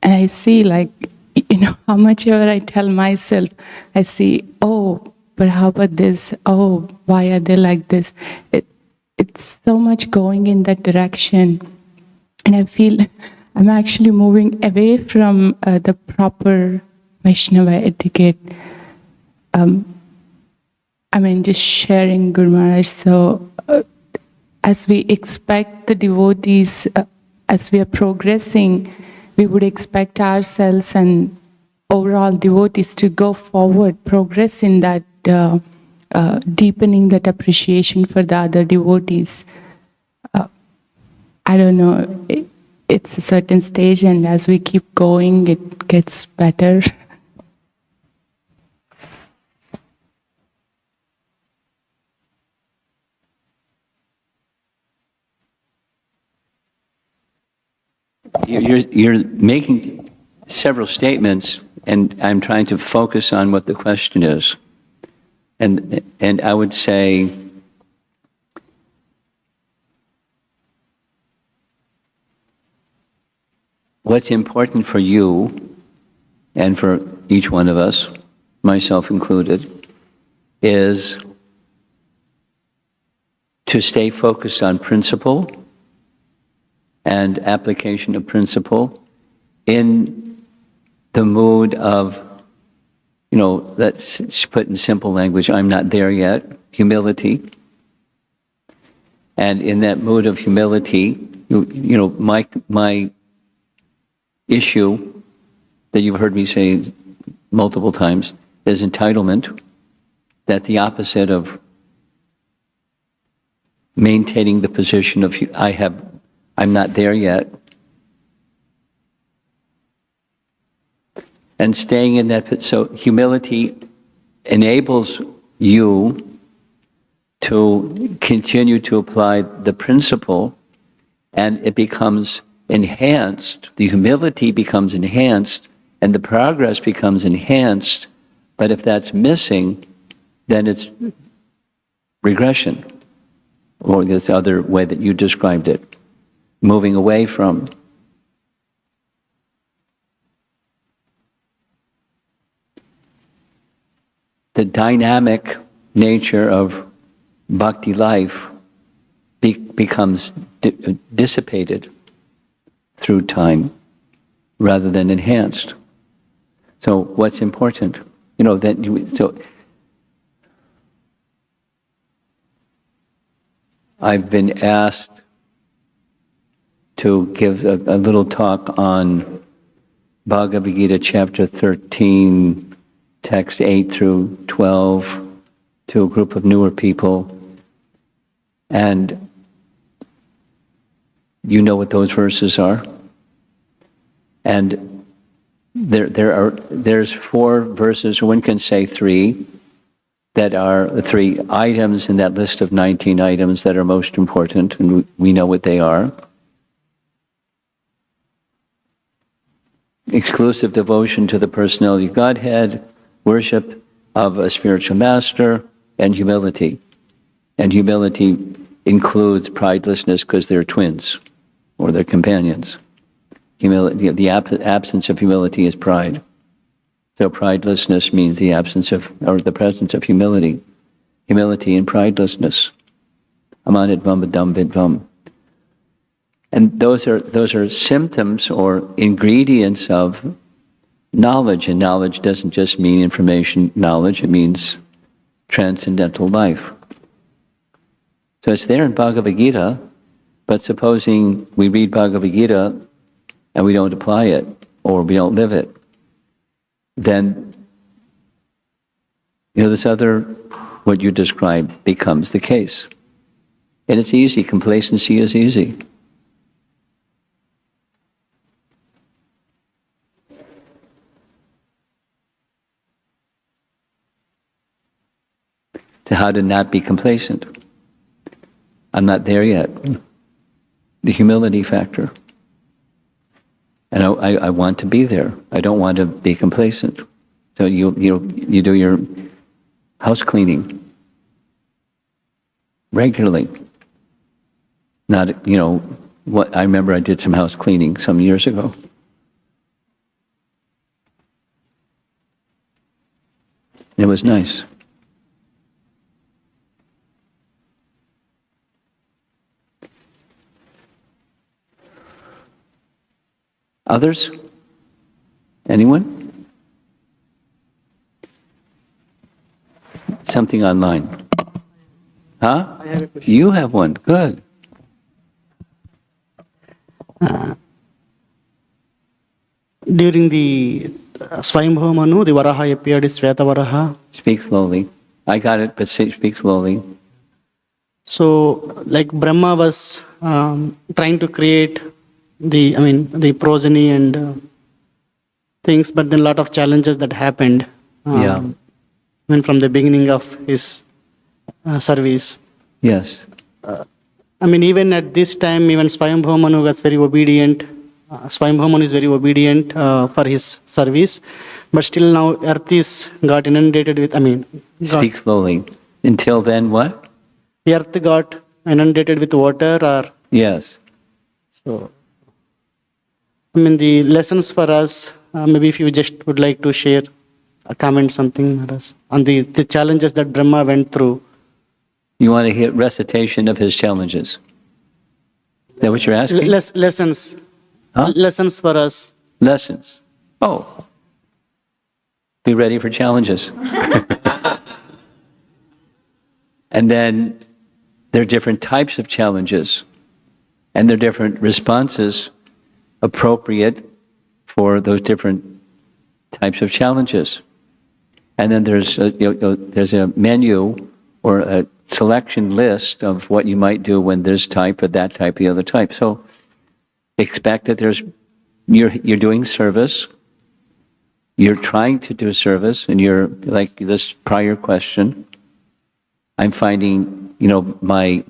And I see how much ever I tell myself, I see, oh, but how about this? Oh, why are they like this? It's so much going in that direction. And I feel I'm actually moving away from the proper Vaishnava etiquette. Just sharing Guru Maharaj. So as we expect the devotees, as we are progressing, we would expect ourselves and overall devotees to go forward, progress in that deepening that appreciation for the other devotees. I don't know, it's a certain stage, and as we keep going, it gets better. You're making several statements, and I'm trying to focus on what the question is. And I would say, what's important for you and for each one of us, myself included, is to stay focused on principle and application of principle in the mood of, let's put in simple language, I'm not there yet, humility. And in that mood of humility, my issue that you've heard me say multiple times is entitlement. That's the opposite of maintaining the position of I'm not there yet. And staying in that, so humility enables you to continue to apply the principle, and it becomes enhanced. The humility becomes enhanced, and the progress becomes enhanced. But if that's missing, then it's regression, or this other way that you described it, moving away from. The dynamic nature of bhakti life becomes dissipated through time rather than enhanced. So what's important? I've been asked to give a little talk on Bhagavad Gita chapter 13, text 8 through 12, to a group of newer people. And you know what those verses are. And there's 4 verses, or one can say 3, that are the 3 items in that list of 19 items that are most important, and we know what they are. exclusive devotion to the personality of Godhead, worship of a spiritual master, and humility. And humility includes pridelessness because they're twins or they're companions. Humility, the absence of humility is pride. So pridelessness means the absence of, or the presence of humility. Humility and pridelessness. Amanidvam vidvam. And those are symptoms or ingredients of knowledge. And knowledge doesn't just mean information knowledge, it means transcendental life. So it's there in Bhagavad Gita, but supposing we read Bhagavad Gita and we don't apply it, or we don't live it, then, this other, what you described, becomes the case. And it's easy. Complacency is easy. To how to not be complacent. I'm not there yet. The humility factor. And I want to be there. I don't want to be complacent. So you do your house cleaning regularly. Not, what I remember I did some house cleaning some years ago. It was nice. Others? Anyone? Something online. Huh? I have a question. You have one. Good. During the Swayambhava Manu, the Varaha appeared as Shweta Varaha. Speak slowly. I got it, but speak slowly. So, like Brahma was trying to create the progeny and things, but then a lot of challenges that happened. Yeah. From the beginning of his service. Yes. Even at this time, even Swayambhava Manu was very obedient. Swayambhava Manu is very obedient for his service, but still now earth is got inundated with. Speak slowly. Until then, what? The earth got inundated with water, or Yes. so. The lessons for us. Maybe if you just would like to share, comment something for us on the challenges that Brahma went through. You want to hear recitation of his challenges? Is that what you're asking? Lessons. Huh? Lessons for us. Lessons. Oh. Be ready for challenges. And then there are different types of challenges, and there are different responses appropriate for those different types of challenges. And then there's a menu or a selection list of what you might do when this type or that type, the other type. So expect that you're doing service, you're trying to do service, and you're like this prior question. I'm finding, my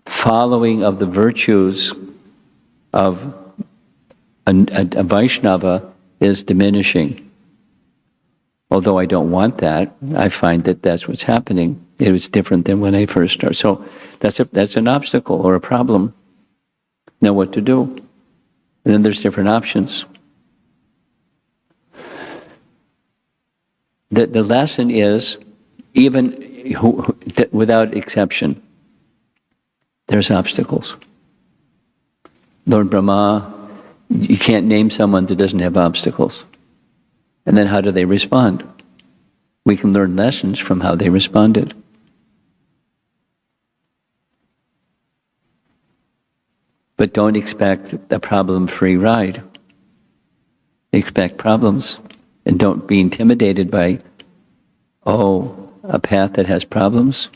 following of the virtues of a Vaishnava is diminishing. Although I don't want that, I find that that's what's happening. It was different than when I first started. So that's an obstacle or a problem. Know what to do. And then there's different options. The lesson is, without exception, there's obstacles. Lord Brahma, you can't name someone that doesn't have obstacles. And then how do they respond? We can learn lessons from how they responded. But don't expect a problem-free ride. Expect problems. And don't be intimidated by, a path that has problems.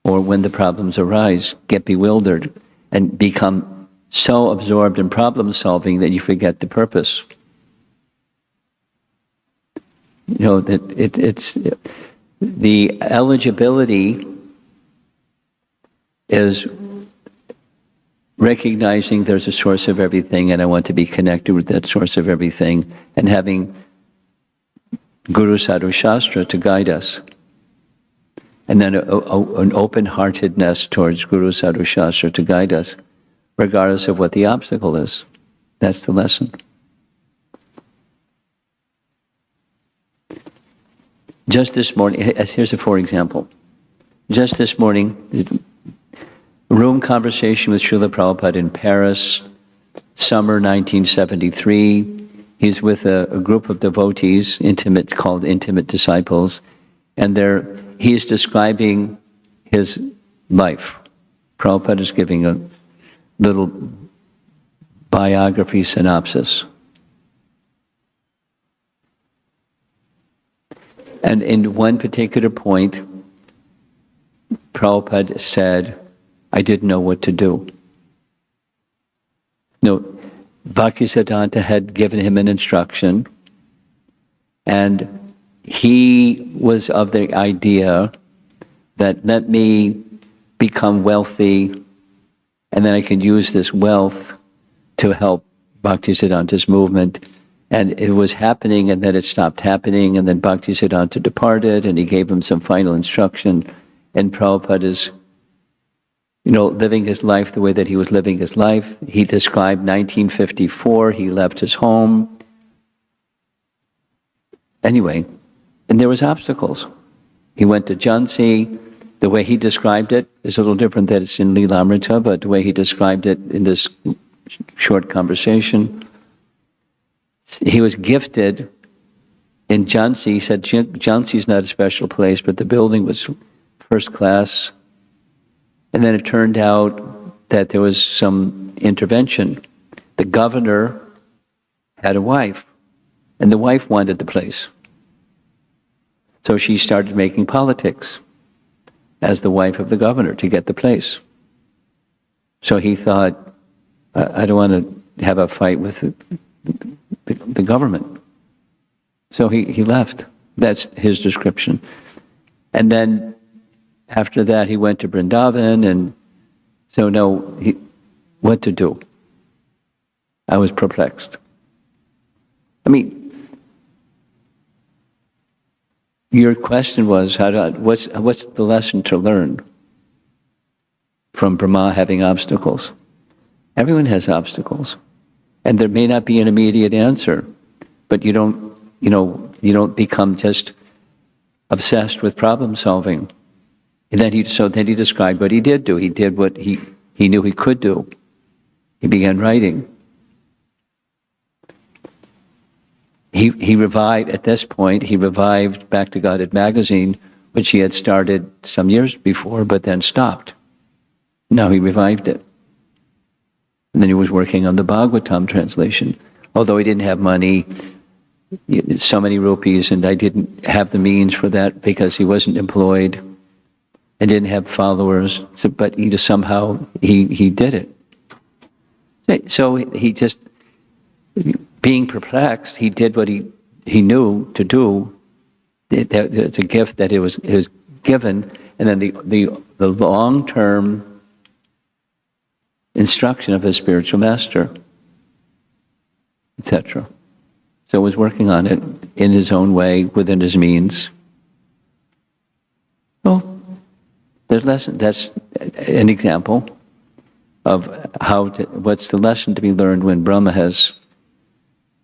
Or when the problems arise, get bewildered and become so absorbed in problem solving that you forget the purpose. That it's the eligibility is recognizing there's a source of everything and I want to be connected with that source of everything, and having Guru Sadhu Shastra to guide us. And then an open-heartedness towards Guru Sadhu Shastra to guide us, regardless of what the obstacle is. That's the lesson. Just this morning, here's a for example. Just this morning, room conversation with Srila Prabhupada in Paris, summer 1973. He's with a group of devotees, called intimate disciples, and he's describing his life. Prabhupada is giving a little biography synopsis. And in one particular point, Prabhupada said, I didn't know what to do. No, Bhaktisiddhanta had given him an instruction, and he was of the idea that let me become wealthy, and then I can use this wealth to help Bhaktisiddhanta's movement. And it was happening, and then it stopped happening, and then Bhaktisiddhanta departed, and he gave him some final instruction. And Prabhupada is, living his life the way that he was living his life. He described 1954, he left his home. Anyway, and there was obstacles. He went to Jhansi. The way he described it is a little different than it's in Leelamrita, but the way he described it in this short conversation, he was gifted in Jhansi. He said Jhansi is not a special place, but the building was first class. And then it turned out that there was some intervention. The governor had a wife, and the wife wanted the place. So she started making politics as the wife of the governor to get the place. So he thought, I don't want to have a fight with the government. So he left. That's his description. And then after that, he went to Vrindavan, and so what to do? I was perplexed. I mean, your question was, what's the lesson to learn from Brahma having obstacles? Everyone has obstacles. And there may not be an immediate answer, but you don't become just obsessed with problem solving. And then he described what he did do. He did what he knew he could do. He began writing. He revived, at this point, he revived Back to Godhead magazine, which he had started some years before, but then stopped. Now he revived it. And then he was working on the Bhagavatam translation. Although he didn't have money, so many rupees, and I didn't have the means for that because he wasn't employed and didn't have followers, but he just somehow, he did it. So he just, being perplexed, he did what he knew to do. It's a gift that it was given, and then the long-term instruction of his spiritual master, etc. So he was working on it in his own way, within his means. Well, that's an example of what's the lesson to be learned when Brahma has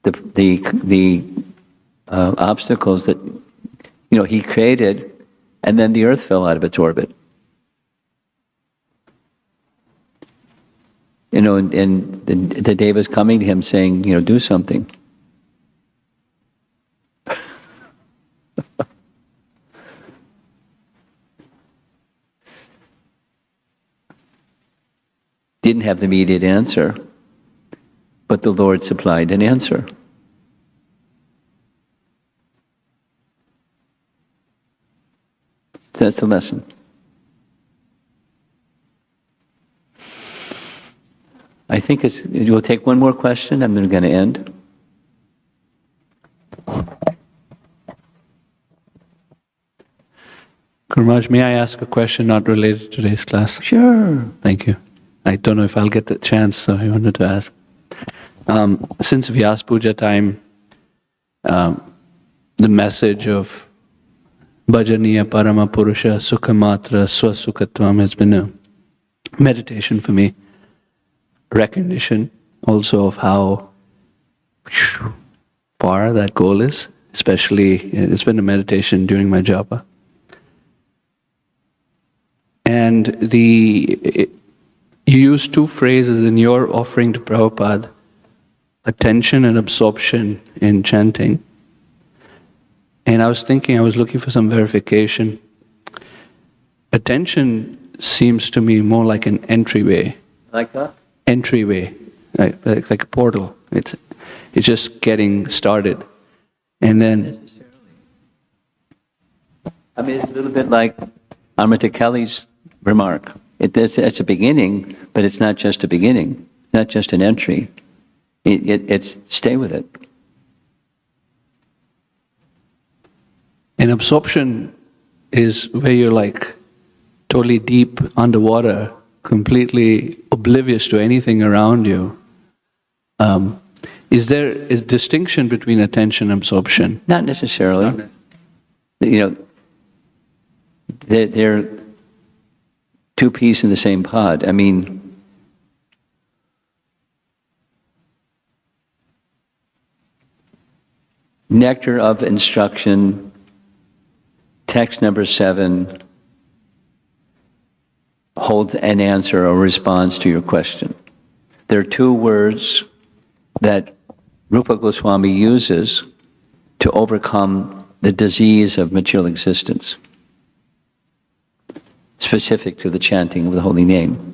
the obstacles that he created, and then the earth fell out of its orbit. And the Deva's coming to him saying, do something. Didn't have the immediate answer, but the Lord supplied an answer. So that's the lesson. I think we'll take one more question, and I'm going to end. Guru Maharaj, may I ask a question not related to today's class? Sure. Thank you. I don't know if I'll get the chance, so I wanted to ask. Since Vyas Puja time, the message of Bhajaniya Parama Purusha Sukhamatra Swasukhatvam has been a meditation for me. Recognition also of how far that goal is, especially it's been a meditation during my japa. And you use two phrases in your offering to Prabhupada, attention and absorption in chanting. And I was looking for some verification. Attention seems to me more like an entryway. Like that? Entryway, like a portal. It's just getting started. And then... I mean, it's a little bit like Amrita Kelly's remark. It's a beginning, but it's not just a beginning. It's not just an entry. It's stay with it. And absorption is where you're like totally deep underwater, completely oblivious to anything around you. Is there a distinction between attention and absorption? Not necessarily. You know, they're two peas in the same pod. I mean, nectar of instruction, text number 7, holds an answer or response to your question. There are two words that Rupa Goswami uses to overcome the disease of material existence, specific to the chanting of the holy name.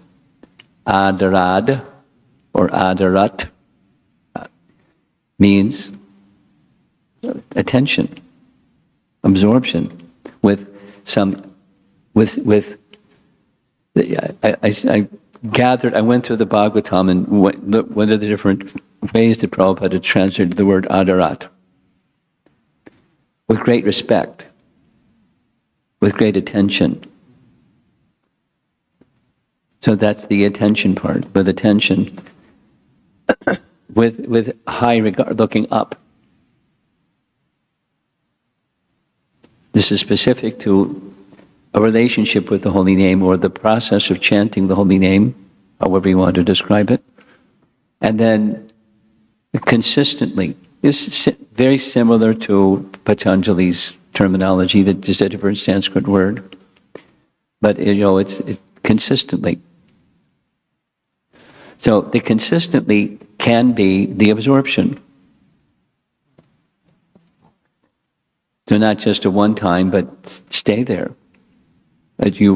Adarad or adarat means attention, absorption, I went through the Bhagavatam and what are the different ways that Prabhupada had translated the word adarat. With great respect, with great attention. So that's the attention part, with attention, with high regard, looking up. This is specific to a relationship with the holy name or the process of chanting the holy name, however you want to describe it. And then consistently, this is very similar to Patanjali's terminology, that is a different Sanskrit word. But it's consistently. So the consistently can be the absorption. So not just a one time, but stay there. But you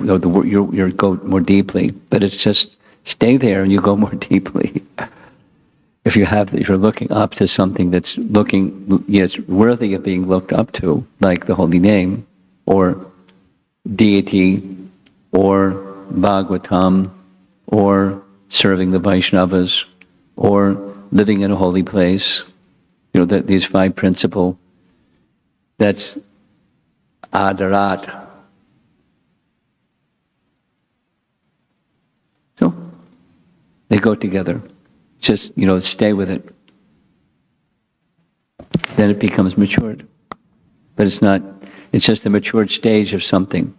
go more deeply. But it's just stay there and you go more deeply. If you're looking up to something that's worthy of being looked up to, like the holy name, or deity, or Bhagavatam, or serving the Vaishnavas, or living in a holy place, these 5 principles. That's adarat. So they go together. Just, stay with it. Then it becomes matured. But it's just the matured stage of something.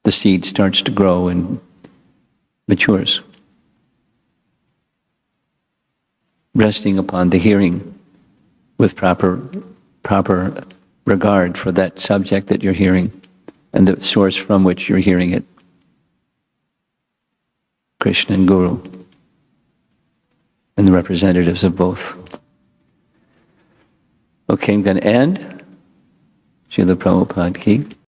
The seed starts to grow and matures. Resting upon the hearing with proper regard for that subject that you're hearing and the source from which you're hearing it. Krishna and Guru and the representatives of both. Okay, I'm going to end. Srila Prabhupada ki.